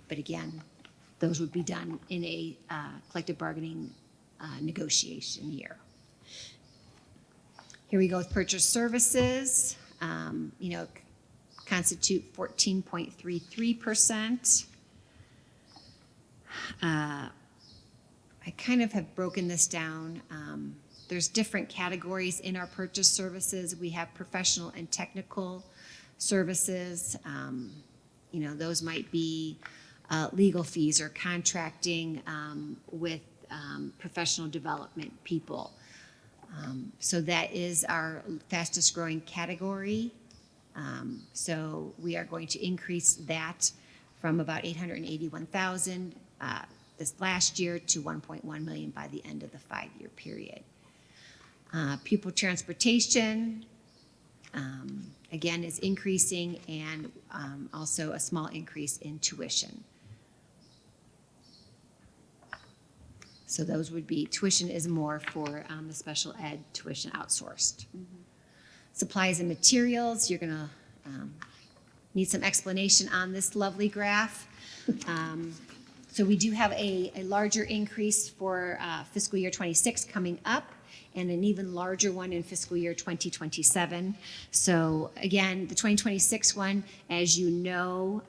but again, those would be done in a collective bargaining negotiation year. Here we go with purchase services, constitute 14.33%. I kind of have broken this down. There's different categories in our purchase services. We have professional and technical services. Those might be legal fees or contracting with professional development people. So that is our fastest growing category. So we are going to increase that from about $881,000 this last year to $1.1 million by the end of the 5-year period. Pupil transportation, again, is increasing, and also a small increase in tuition. So those would be, tuition is more for the special ed tuition outsourced. Mm-hmm. Supplies and materials, you're gonna need some explanation on this lovely graph. So we do have a larger increase for fiscal year 26 coming up, and an even larger one in fiscal year 2027. So again, the 2026 one, as you know,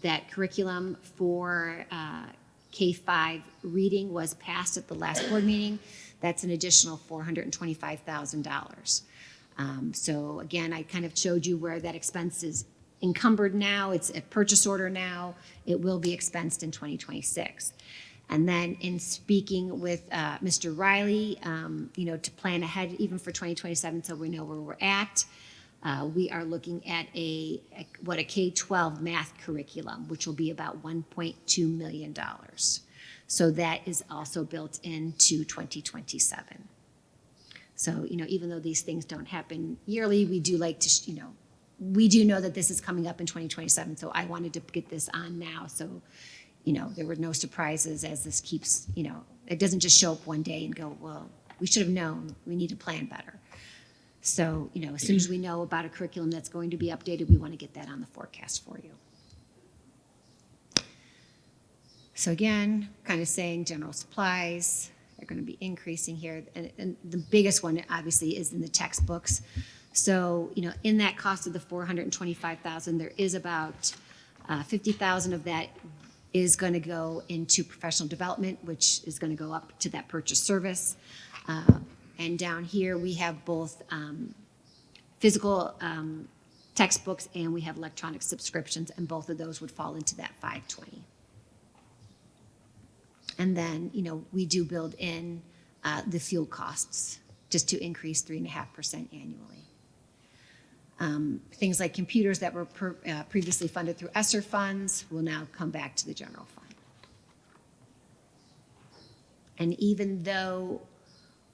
that curriculum for K-5 reading was passed at the last board meeting. That's an additional $425,000. So again, I kind of showed you where that expense is encumbered now. It's a purchase order now. It will be expensed in 2026. And then in speaking with Mr. Riley, to plan ahead even for 2027 so we know where we're at, we are looking at a K-12 math curriculum, which will be about $1.2 million. So that is also built into 2027. So, even though these things don't happen yearly, we do like to, we do know that this is coming up in 2027. So I wanted to get this on now. So, there were no surprises as this keeps, it doesn't just show up one day and go, well, we should have known, we need to plan better. So, as soon as we know about a curriculum that's going to be updated, we want to get that on the forecast for you. So again, kind of saying general supplies are going to be increasing here. And the biggest one obviously is in the textbooks. So, in that cost of the $425,000, there is about $50,000 of that is going to go into professional development, which is going to go up to that purchase service. And down here, we have both physical textbooks and we have electronic subscriptions, and both of those would fall into that $520,000. And then, we do build in the fuel costs just to increase 3.5% annually. Things like computers that were previously funded through ESSER funds will now come back to the general fund. And even though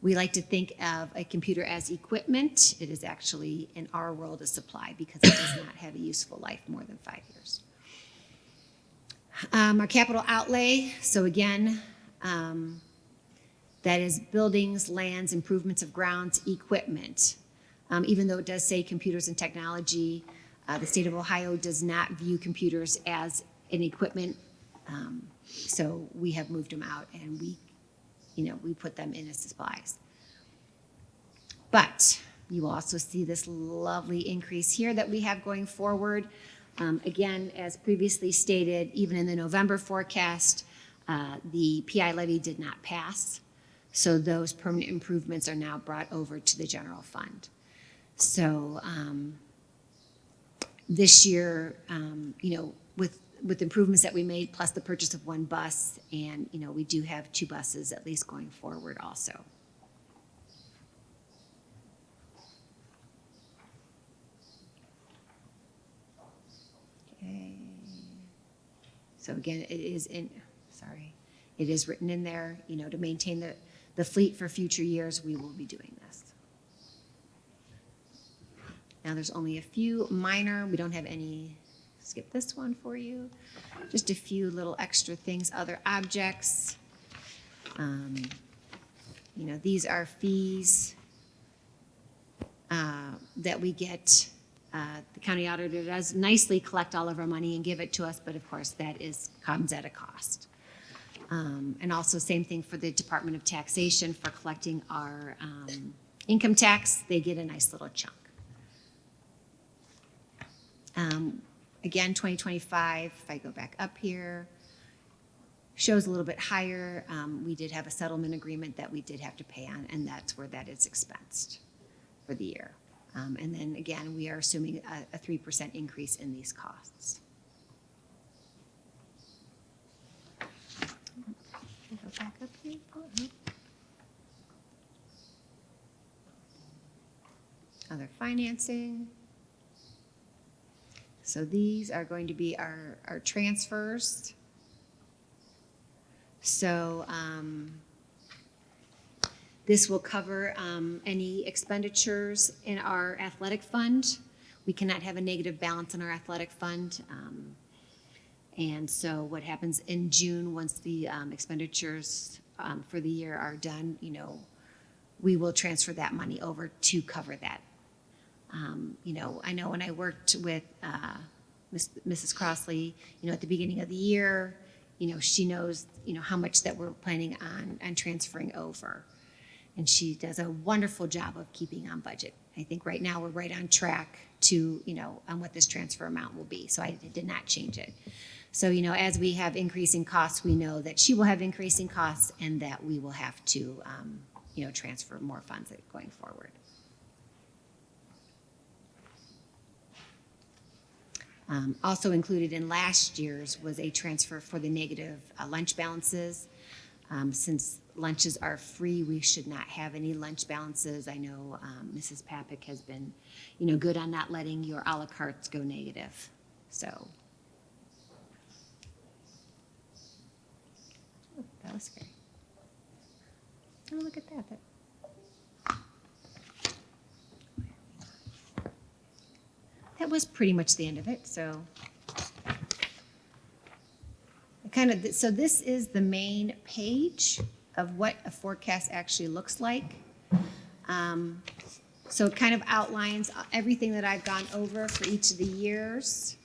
we like to think of a computer as equipment, it is actually, in our world, a supply because it does not have a useful life more than 5 years. Our capital outlay, so again, that is buildings, lands, improvements of grounds, equipment. Even though it does say computers and technology, the state of Ohio does not view computers as an equipment. So we have moved them out and we put them in as supplies. But you will also see this lovely increase here that we have going forward. Again, as previously stated, even in the November forecast, the PI levy did not pass. So those permanent improvements are now brought over to the general fund. So this year, with improvements that we made, plus the purchase of one bus, and we do have 2 buses at least going forward also. Okay. So again, it is written in there, to maintain the fleet for future years, we will be doing this. Now there's only a few minor, we don't have any, skip this one for you. Just a few little extra things, other objects. These are fees that we get. The county auditor does nicely collect all of our money and give it to us, but of course that comes at a cost. And also same thing for the Department of Taxation for collecting our income tax. They get a nice little chunk. Again, 2025, if I go back up here, shows a little bit higher. We did have a settlement agreement that we did have to pay on, and that's where that is expensed for the year. And then again, we are assuming a 3% increase in these costs. Go back up here. Other financing. So these are going to be our transfers. So this will cover any expenditures in our athletic fund. We cannot have a negative balance in our athletic fund. And so what happens in June, once the expenditures for the year are done, we will transfer that money over to cover that. I know when I worked with Mrs. Crossley, at the beginning of the year, she knows, how much that we're planning on transferring over. And she does a wonderful job of keeping on budget. I think right now we're right on track to, on what this transfer amount will be. So I did not change it. So, as we have increasing costs, we know that she will have increasing costs and that we will have to, transfer more funds going forward. Also included in last year's was a transfer for the negative lunch balances. Since lunches are free, we should not have any lunch balances. I know Mrs. Papik has been, good on not letting your a la cartes go negative. So oh, that was scary. Oh, look at that. That was pretty much the end of it. So so this is the main page of what a forecast actually looks like. So it kind of outlines everything that I've gone over for each of the years.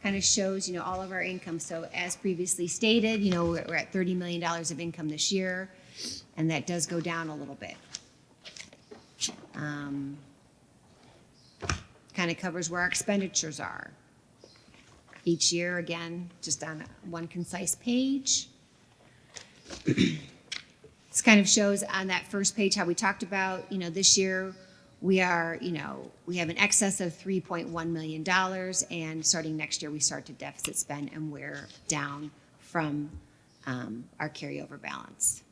Kind of shows, all of our income. So as previously stated, we're at $30 million of income this year, and that does go down a little bit. Kind of covers where our expenditures are. Each year, again, just on one concise page. This kind of shows on that first page how we talked about, this year we are, we have an excess of $3.1 million, and starting next year we start to deficit spend and we're down from our carryover balance.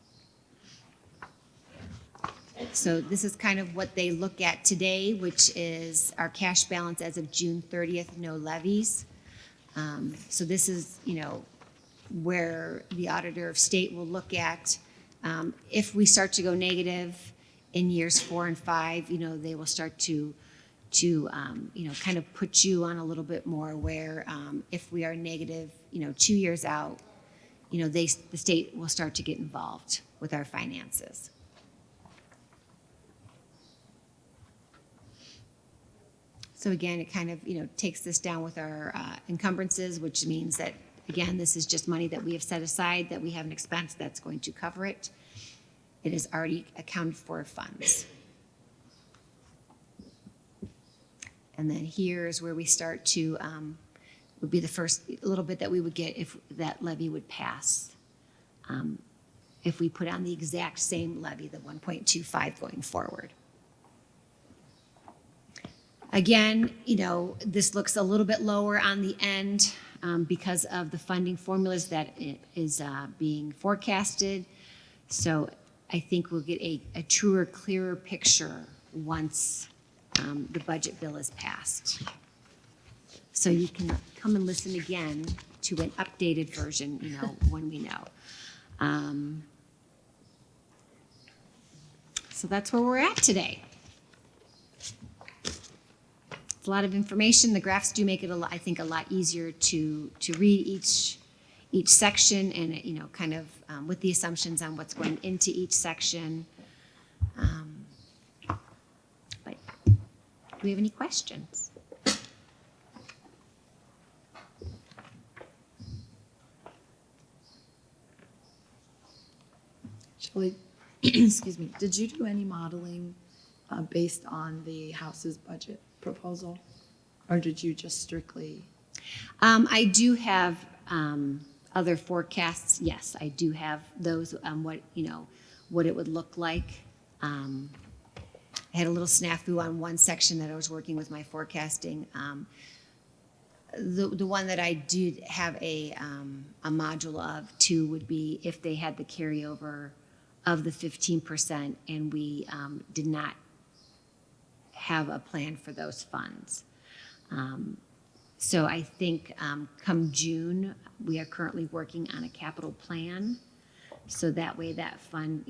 So this is kind of what they look at today, which is our cash balance as of June 30th, no levies. So this is, where the auditor of state will look at if we start to go negative in years 4 and 5, they will start to kind of put you on a little bit more where if we are negative, 2 years out, the state will start to get involved with our finances. So again, it kind of, takes this down with our encumbrances, which means that, again, this is just money that we have set aside, that we have an expense that's going to cover it. It is already accounted for funds. And then here is where we start to, would be the first little bit that we would get if that levy would pass. If we put on the exact same levy, the 1.25 going forward. Again, this looks a little bit lower on the end because of the funding formulas that is being forecasted. So I think we'll get a truer, clearer picture once the budget bill is passed. So you can come and listen again to an updated version, when we know. So that's where we're at today. It's a lot of information. The graphs do make it I think a lot easier to read each section, and kind of with the assumptions on what's going into each section. But do we have any questions? Shelley, excuse me, did you do any modeling based on the House's budget proposal? Or did you just strictly? I do have other forecasts. Yes, I do have those, what it would look like. I had a little snafu on one section that I was working with my forecasting. The one that I did have a module of too would be if they had the carryover of the 15% and we did not have a plan for those funds. So I think come June, we are currently working on a capital plan. So that way that fund,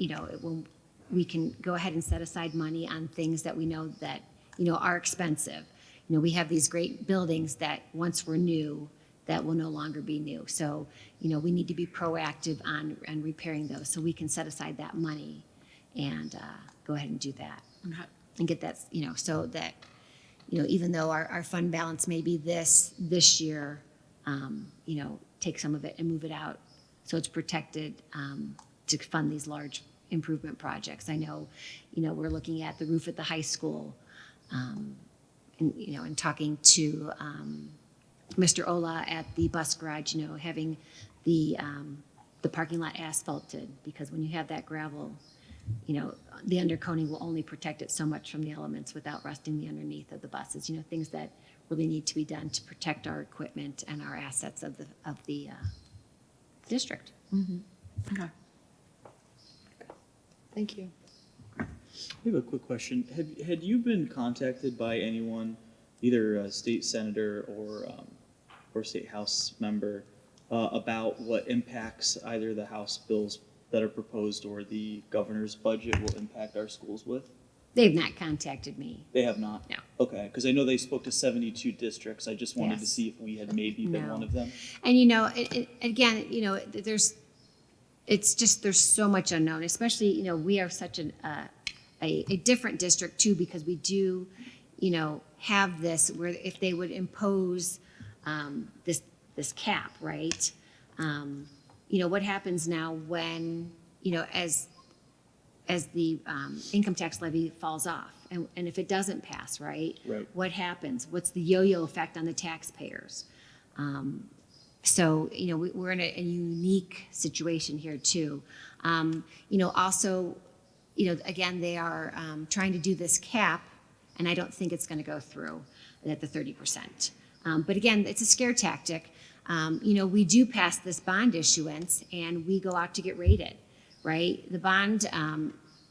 we can go ahead and set aside money on things that we know that, are expensive. We have these great buildings that once we're new, that will no longer be new. So, we need to be proactive on repairing those. So we can set aside that money and go ahead and do that. Okay. And get that, so that, even though our fund balance may be this year, take some of it and move it out so it's protected to fund these large improvement projects. I know, we're looking at the roof at the high school, and talking to Mr. Ola at the bus garage, having the parking lot asphalted, because when you have that gravel, the undercoating will only protect it so much from the elements without rusting the underneath of the buses. Things that really need to be done to protect our equipment and our assets of the district. Mm-hmm. Okay. Thank you. I have a quick question. Had you been contacted by anyone, either a state senator or state house member, about what impacts either the House bills that are proposed or the governor's budget will impact our schools with? They've not contacted me. They have not? No. Okay, because I know they spoke to 72 districts. I just wanted to Yes. see if we had maybe been No. one of them. And again, there's so much unknown, especially, we are such a different district too, because we do, have this where if they would impose this cap, right? What happens now when, as the income tax levy falls off, and if it doesn't pass, right? Right. What happens? What's the yo-yo effect on the taxpayers? So, we're in a unique situation here too. Also, again, they are trying to do this cap, and I don't think it's going to go through at the 30%. But again, it's a scare tactic. We do pass this bond issuance, and we go out to get rated, right? The bond,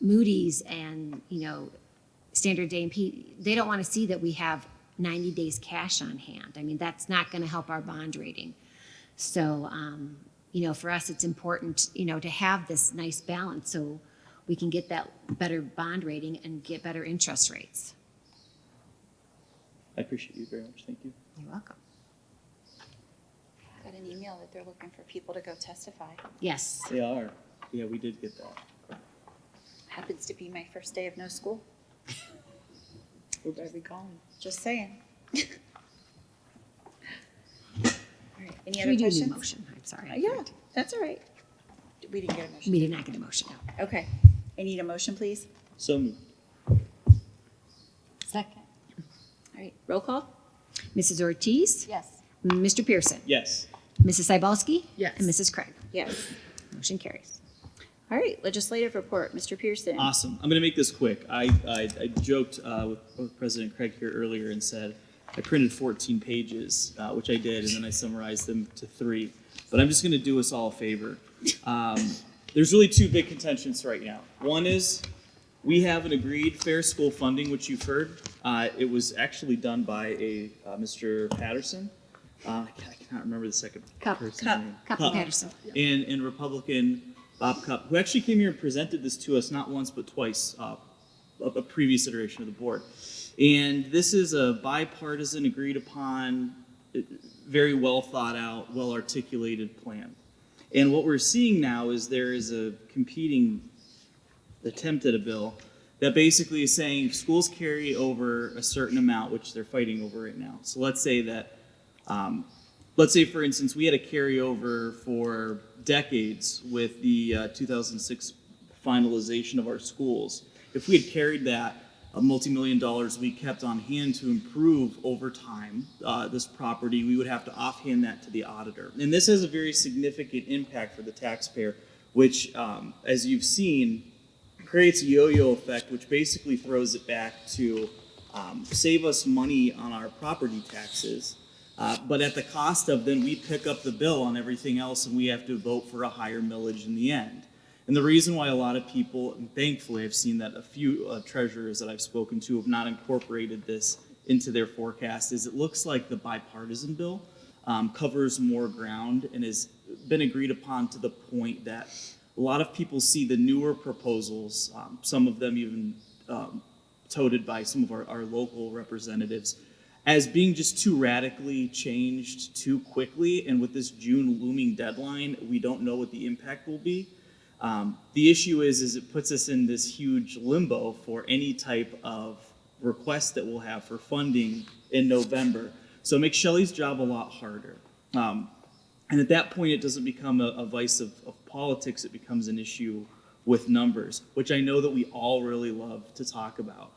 Moody's and, Standard A&P, they don't want to see that we have 90 days cash on hand. I mean, that's not going to help our bond rating. So, for us, it's important, to have this nice balance so we can get that better bond rating and get better interest rates. I appreciate you very much. Thank you. You're welcome. Got an email that they're looking for people to go testify. Yes. They are. Yeah, we did get that. Happens to be my first day of no school. Where are we going? Just saying. All right, any other We do need questions? a motion, I'm sorry. Yeah, that's all right. We didn't get a motion. We did not get a motion, no. Okay, I need a motion, please. So moved. Second. All right, roll call? Mrs. Ortiz? Yes. Mr. Pierson? Yes. Mrs. Cybulski? Yes. And Mrs. Krieg? Yes. Motion carries. All right, legislative report, Mr. Pierson. Awesome. I'm going to make this quick. I joked with President Craig here earlier and said I printed 14 pages, which I did, and then I summarized them to 3. But I'm just going to do us all a favor. There's really 2 big contentions right now. One is we have an agreed fair school funding, which you've heard. It was actually done by a Mr. Patterson. I cannot remember the second person's name. Cup Patterson. And Republican Bob Cupp, who actually came here and presented this to us not once but twice, a previous iteration of the board. And this is a bipartisan, agreed upon, very well thought out, well articulated plan. And what we're seeing now is there is a competing attempt at a bill that basically is saying if schools carry over a certain amount, which they're fighting over right now. So let's say that, let's say for instance, we had a carryover for decades with the 2006 finalization of our schools. If we had carried that, a multi-million dollars we kept on hand to improve over time this property, we would have to offhand that to the auditor. And this has a very significant impact for the taxpayer, which, as you've seen, creates a yo-yo effect, which basically throws it back to save us money on our property taxes, but at the cost of then we pick up the bill on everything else and we have to vote for a higher millage in the end. And the reason why a lot of people, and thankfully I've seen that a few treasurers that I've spoken to have not incorporated this into their forecast, is it looks like the bipartisan bill covers more ground and has been agreed upon to the point that a lot of people see the newer proposals, some of them even touted by some of our local representatives, as being just too radically changed too quickly. And with this June looming deadline, we don't know what the impact will be. The issue is it puts us in this huge limbo for any type of request that we'll have for funding in November. So it makes Shelley's job a lot harder. And at that point, it doesn't become a vice of politics, it becomes an issue with numbers, which I know that we all really love to talk about.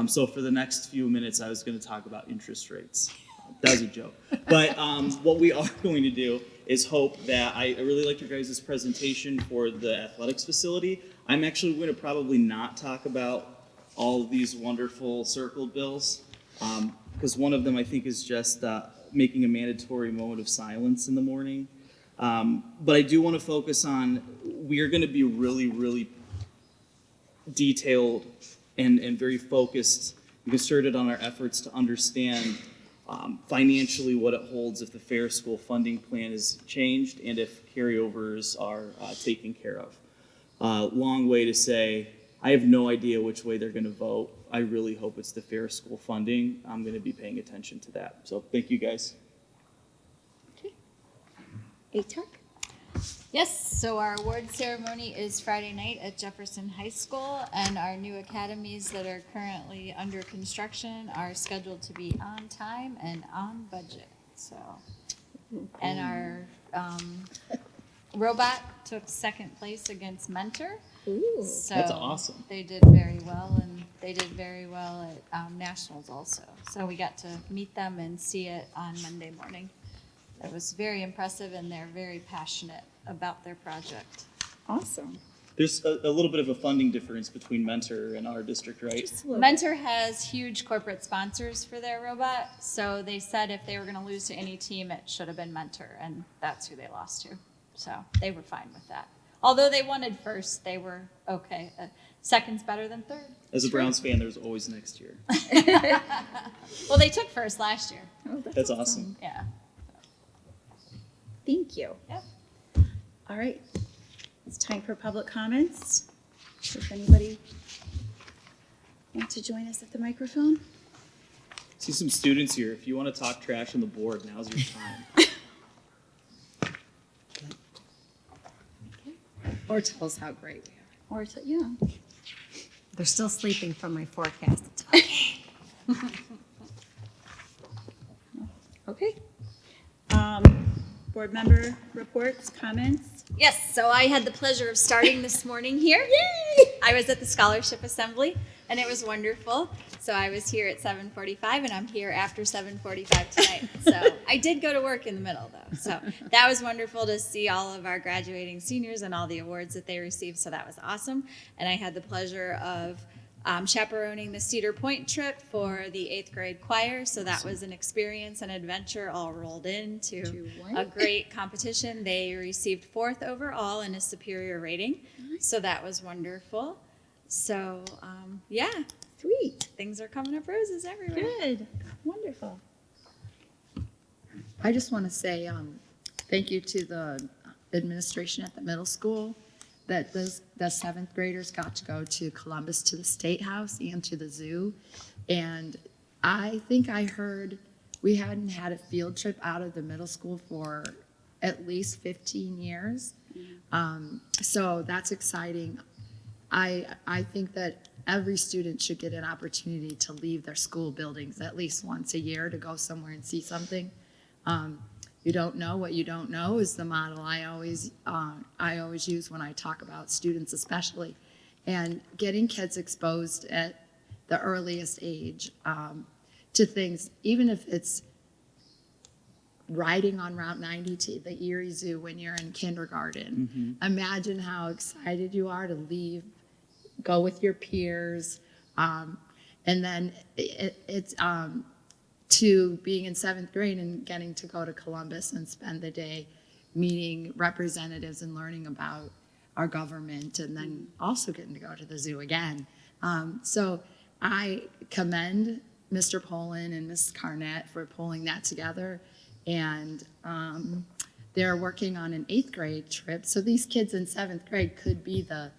So for the next few minutes, I was going to talk about interest rates. That was a joke. But what we are going to do is hope that, I really liked your guys' presentation for the athletics facility. I'm actually going to probably not talk about all of these wonderful circled bills, because one of them I think is just making a mandatory moment of silence in the morning. But I do want to focus on, we are going to be really, really detailed and very focused and concerted on our efforts to understand financially what it holds if the fair school funding plan is changed and if carryovers are taken care of. Long way to say, I have no idea which way they're going to vote. I really hope it's the fair school funding. I'm going to be paying attention to that. So thank you guys. ATAC? Yes, so our award ceremony is Friday night at Jefferson High School, and our new academies that are currently under construction are scheduled to be on time and on budget. So, and our robot took second place against Mentor. Ooh, So that's awesome. They did very well, and they did very well at nationals also. So we got to meet them and see it on Monday morning. It was very impressive, and they're very passionate about their project. awesome. There's a little bit of a funding difference between Mentor and our district, right? Just a little Mentor has huge corporate sponsors for their robot, so they said if they were going to lose to any team, it should have been Mentor, and that's who they lost to. So they were fine with that. Although they wanted first, they were okay. Second's better than third. As a Browns fan, there's always next year. Well, they took first last year. Oh, That's awesome. Yeah. Thank you. Yep. All right, it's time for public comments. If anybody want to join us at the microphone? See some students here. If you want to talk trash on the board, now's your time. Or tell us how great we are. Or, yeah. They're still sleeping from my forecast. It's okay. Okay. Board member reports, comments? Yes, so I had the pleasure of starting this morning here. Yay! I was at the scholarship assembly and it was wonderful. So I was here at 7:45 and I'm here after 7:45 tonight. So I did go to work in the middle though. So that was wonderful to see all of our graduating seniors and all the awards that they received. So that was awesome. And I had the pleasure of chaperoning the Cedar Point trip for the 8th grade choir. So that was an experience and adventure all rolled into a great competition. They received 4th overall and a superior rating. So that was wonderful. So yeah, Sweet. things are coming up roses everywhere. Good. Wonderful. I just want to say thank you to the administration at the middle school that the 7th graders got to go to Columbus to the State House and to the zoo. And I think I heard we hadn't had a field trip out of the middle school for at least 15 years. So that's exciting. I think that every student should get an opportunity to leave their school buildings at least once a year to go somewhere and see something. You don't know what you don't know is the model I always use when I talk about students especially. And getting kids exposed at the earliest age to things, even if it's riding on Route 90 to the Erie Zoo when you're in kindergarten. Imagine how excited you are to leave, go with your peers, and then it's to being in 7th grade and getting to go to Columbus and spend the day meeting representatives and learning about our government, and then also getting to go to the zoo again. So I commend Mr. Poland and Ms. Carnett for pulling that together, and they're working on an 8th grade trip. So these kids in 7th grade could be the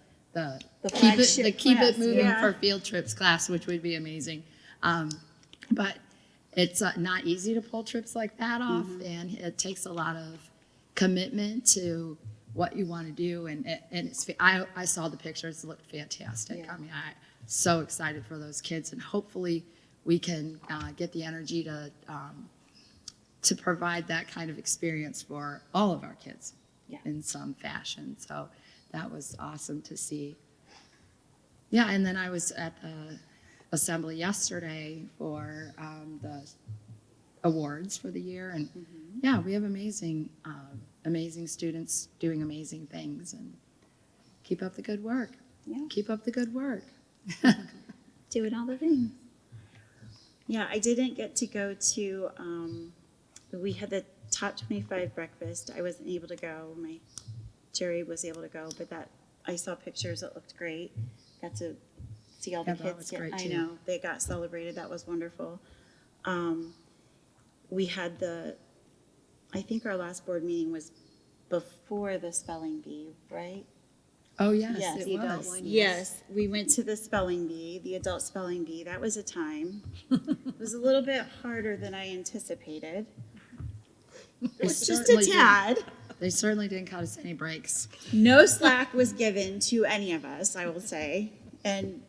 keep it moving for field trips class, which would be amazing. But it's not easy to pull trips like that off, and it takes a lot of commitment to what you want to do. And I saw the pictures; it looked fantastic. Yeah. I mean, I'm so excited for those kids, and hopefully we can get the energy to provide that kind of experience for all of our kids in some fashion. So that was awesome to see. Yeah, and then I was at the assembly yesterday for the awards for the year, and yeah, we have amazing students doing amazing things, and keep up the good work. Yeah. Keep up the good work. Doing all the things. Yeah, I didn't get to go to, we had the top 25 breakfast. I wasn't able to go. Jerry was able to go, but I saw pictures. It looked great. Got to see all the that kids. was great, I too. know they got celebrated. That was wonderful. We had I think our last board meeting was before the spelling bee, right? Oh yes, Yes, it was. Yes, we went to the spelling bee, the adult spelling bee. That was a time. It was a little bit harder than I anticipated. It was just a tad. They certainly didn't cut us any breaks. No slack was given to any of us, I will say. And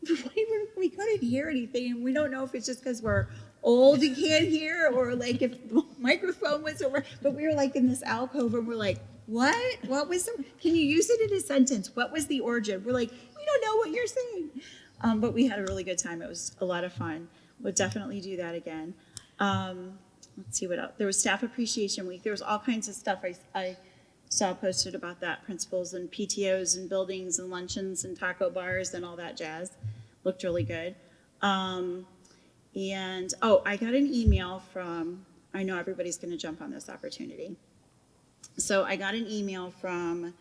we couldn't hear anything. And we don't know if it's just because we're old and can't hear, or like if the microphone was over. But we were like in this alcove and we're like, what? What was can you use it in a sentence? What was the origin? We're like, we don't know what you're saying. But we had a really good time. It was a lot of fun. We'll definitely do that again. Let's see what else. There was Staff Appreciation Week. There was all kinds of stuff I saw posted about that. Principals and PTOs and buildings and luncheons and taco bars and all that jazz. Looked really good. I got an email from, I know everybody's going to jump on this opportunity. So I got an email from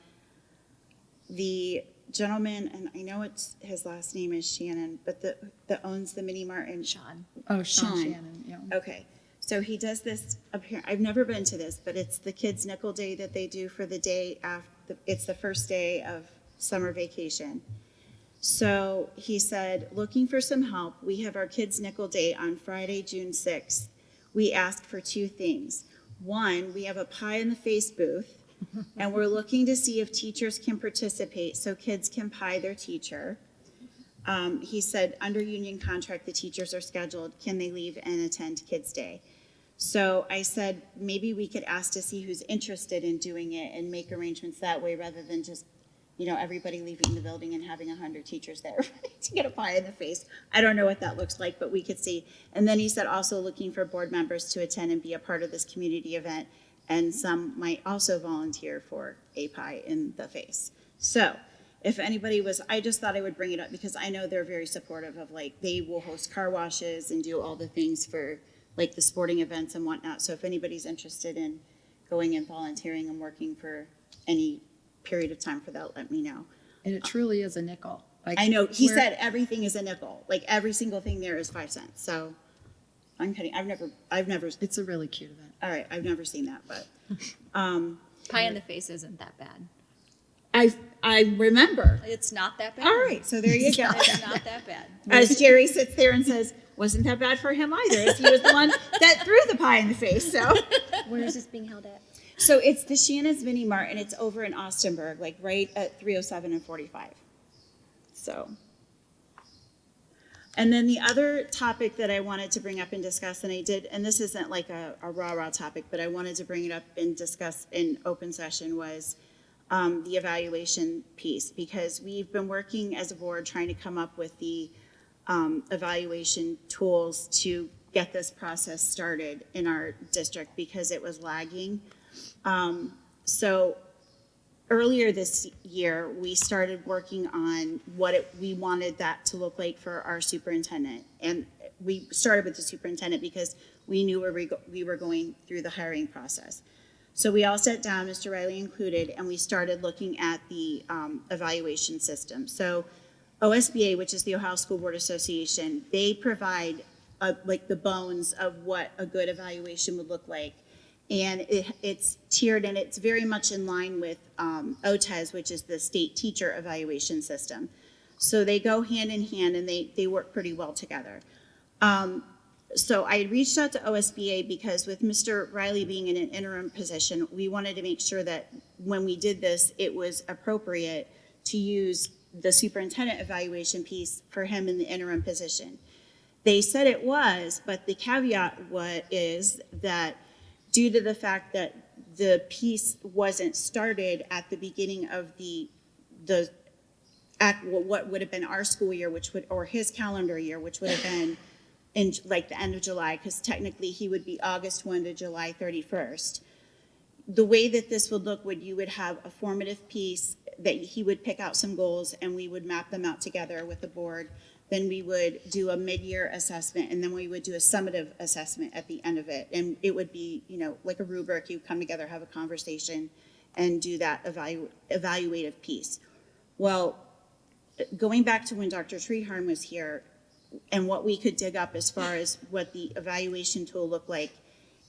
the gentleman, and I know his last name is Shannon, but that owns the Mini Mart in Sean. Oh, Sean Shannon. Yeah. Okay. So he does this, I've never been to this, but it's the kids' nickel day that they do for the day after, it's the first day of summer vacation. So he said, looking for some help, we have our kids' nickel day on Friday, June 6th. We asked for 2 things. 1, we have a pie in the face booth, and we're looking to see if teachers can participate so kids can pie their teacher. He said, under union contract, the teachers are scheduled. Can they leave and attend Kids' Day? So I said, maybe we could ask to see who's interested in doing it and make arrangements that way rather than just, everybody leaving the building and having 100 teachers there to get a pie in the face. I don't know what that looks like, but we could see. And then he said also looking for board members to attend and be a part of this community event. And some might also volunteer for a pie in the face. So if anybody was, I just thought I would bring it up because I know they're very supportive of they will host car washes and do all the things for the sporting events and whatnot. So if anybody's interested in going and volunteering and working for any period of time for that, let me know. And it truly is a nickel. I know, he said everything is a nickel. Every single thing there is 5 cents. So I'm kidding. I've never. It's a really cute event. All right, I've never seen that, but. Pie in the face isn't that bad. I remember. It's not that bad. All right, so there you go. It's not that bad. As Jerry sits there and says, wasn't that bad for him either, as he was the one that threw the pie in the face, so. Where is this being held at? So it's the Shannon's Mini Mart, and it's over in Austinburg, right at 307 and 45. So. And then the other topic that I wanted to bring up and discuss, and I did, and this isn't a rah-rah topic, but I wanted to bring it up and discuss in open session was the evaluation piece, because we've been working as a board trying to come up with the evaluation tools to get this process started in our district because it was lagging. So earlier this year, we started working on what we wanted that to look like for our superintendent. And we started with the superintendent because we knew we were going through the hiring process. So we all sat down, Mr. Riley included, and we started looking at the evaluation system. So OSBA, which is the Ohio School Board Association, they provide the bones of what a good evaluation would look like. And it's tiered, and it's very much in line with OTES, which is the state teacher evaluation system. So they go hand in hand, and they work pretty well together. So I reached out to OSBA because with Mr. Riley being in an interim position, we wanted to make sure that when we did this, it was appropriate to use the superintendent evaluation piece for him in the interim position. They said it was, but the caveat is that due to the fact that the piece wasn't started at the beginning of what would have been our school year, or his calendar year, which would have been in the end of July, because technically he would be August 1 to July 31st. The way that this would look you would have a formative piece that he would pick out some goals and we would map them out together with the board. Then we would do a mid-year assessment, and then we would do a summative assessment at the end of it. And it would be, like a rubric. You come together, have a conversation, and do that evaluative piece. Well, going back to when Dr. Treharn was here, and what we could dig up as far as what the evaluation tool looked like,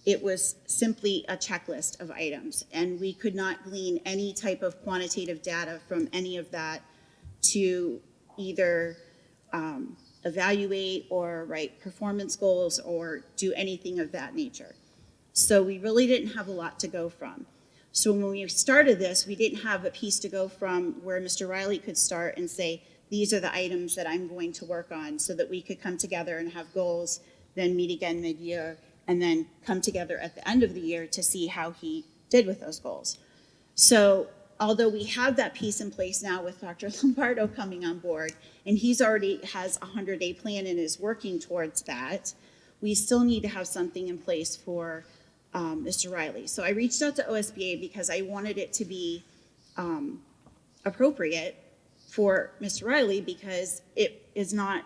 it was simply a checklist of items. And we could not glean any type of quantitative data from any of that to either evaluate or write performance goals or do anything of that nature. So we really didn't have a lot to go from. So when we started this, we didn't have a piece to go from where Mr. Riley could start and say, these are the items that I'm going to work on, so that we could come together and have goals, then meet again mid-year, and then come together at the end of the year to see how he did with those goals. So although we have that piece in place now with Dr. Lombardo coming on board, and he's already has a 100-day plan and is working towards that, we still need to have something in place for Mr. Riley. So I reached out to OSBA because I wanted it to be appropriate for Mr. Riley, because it is not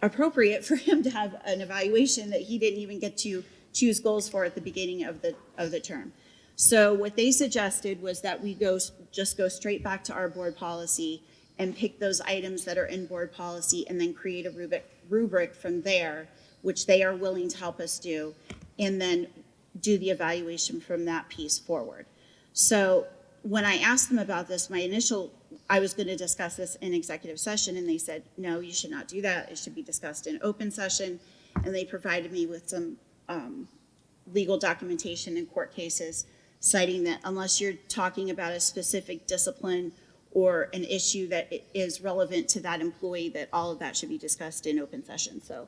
appropriate for him to have an evaluation that he didn't even get to choose goals for at the beginning of the term. So what they suggested was that we just go straight back to our board policy and pick those items that are in board policy and then create a rubric from there, which they are willing to help us do, and then do the evaluation from that piece forward. So when I asked them about this, I was going to discuss this in executive session, and they said, no, you should not do that. It should be discussed in open session. And they provided me with some legal documentation in court cases citing that unless you're talking about a specific discipline or an issue that is relevant to that employee, that all of that should be discussed in open session. So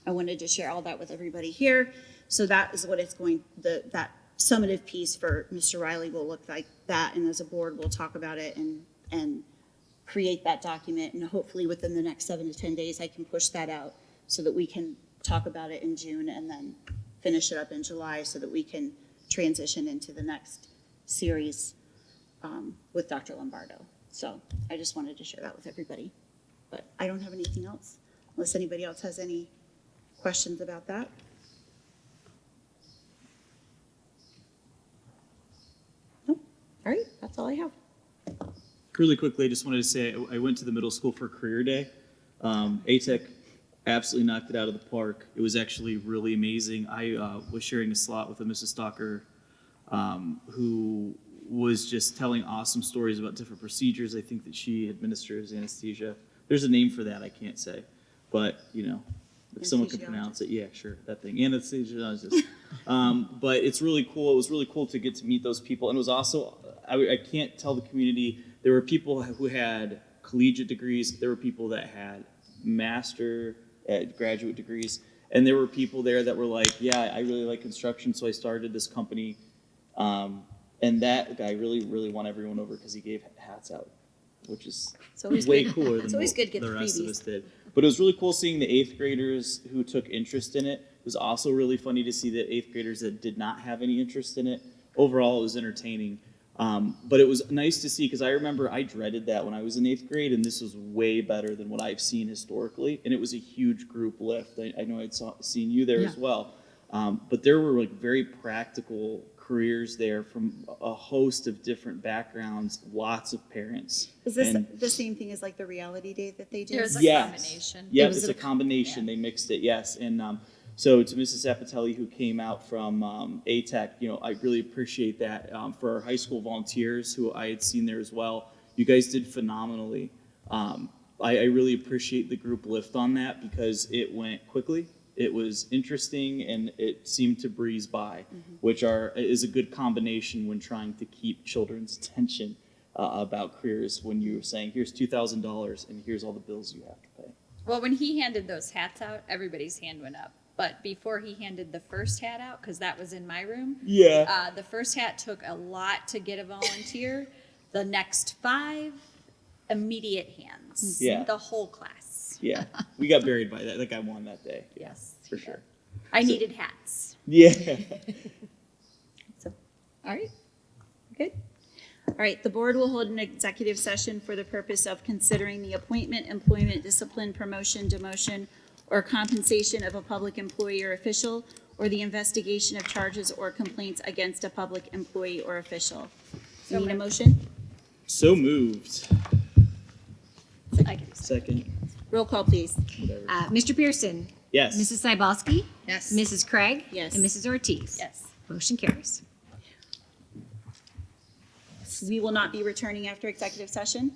I wanted to share all that with everybody here. So that is what it's going, that summative piece for Mr. Riley will look like that, and as a board, we'll talk about it and create that document, and hopefully within the next 7 to 10 days, I can push that out so that we can talk about it in June and then finish it up in July so that we can transition into the next series with Dr. Lombardo. So I just wanted to share that with everybody. But I don't have anything else, unless anybody else has any questions about that. Nope. All right, that's all I have. Really quickly, I just wanted to say I went to the middle school for career day. ATEC absolutely knocked it out of the park. It was actually really amazing. I was sharing a slot with a Mrs. Stalker who was just telling awesome stories about different procedures. I think that she administers anesthesia. There's a name for that, I can't say. But, you know, if someone could pronounce it, yeah, sure, that thing. Anesthesiologist. But it's really cool. It was really cool to get to meet those people. And it was also, I can't tell the community, there were people who had collegiate degrees. There were people that had master graduate degrees. And there were people there that were like, yeah, I really like construction, so I started this company. And that guy really won everyone over because he gave hats out, which is way cooler than what the rest of us did. But it was really cool seeing the 8th graders who took interest in it. It was also really funny to see the 8th graders that did not have any interest in it. Overall, it was entertaining. But it was nice to see because I remember I dreaded that when I was in 8th grade, and this was way better than what I've seen historically. And it was a huge group lift. I know I'd seen you there as well. But there were like very practical careers there from a host of different backgrounds, lots of parents. Is this the same thing as like the reality day that they do? There's a combination. Yeah, it's a combination. They mixed it, yes. And so to Mrs. Zapatelli, who came out from ATEC, you know, I really appreciate that. For our high school volunteers, who I had seen there as well, you guys did phenomenally. I really appreciate the group lift on that because it went quickly. It was interesting and it seemed to breeze by, which is a good combination when trying to keep children's attention about careers. When you're saying, here's $2,000 and here's all the bills you have to pay. Well, when he handed those hats out, everybody's hand went up. But before he handed the first hat out, because that was in my room, the first hat took a lot to get a volunteer. The next 5, immediate hands. Yeah. The whole class. Yeah, we got buried by that. That guy won that day. Yes. For sure. I needed hats. Yeah. All right. Good. All right. The board will hold an executive session for the purpose of considering the appointment, employment, discipline, promotion, demotion, or compensation of a public employee or official, or the investigation of charges or complaints against a public employee or official. So need a motion? So moved. Second. Roll call, please. Mr. Pierson? Yes. Mrs. Cybulski? Yes. Mrs. Krieg? Yes. And Mrs. Ortiz? Yes. Motion carries. We will not be returning after executive session.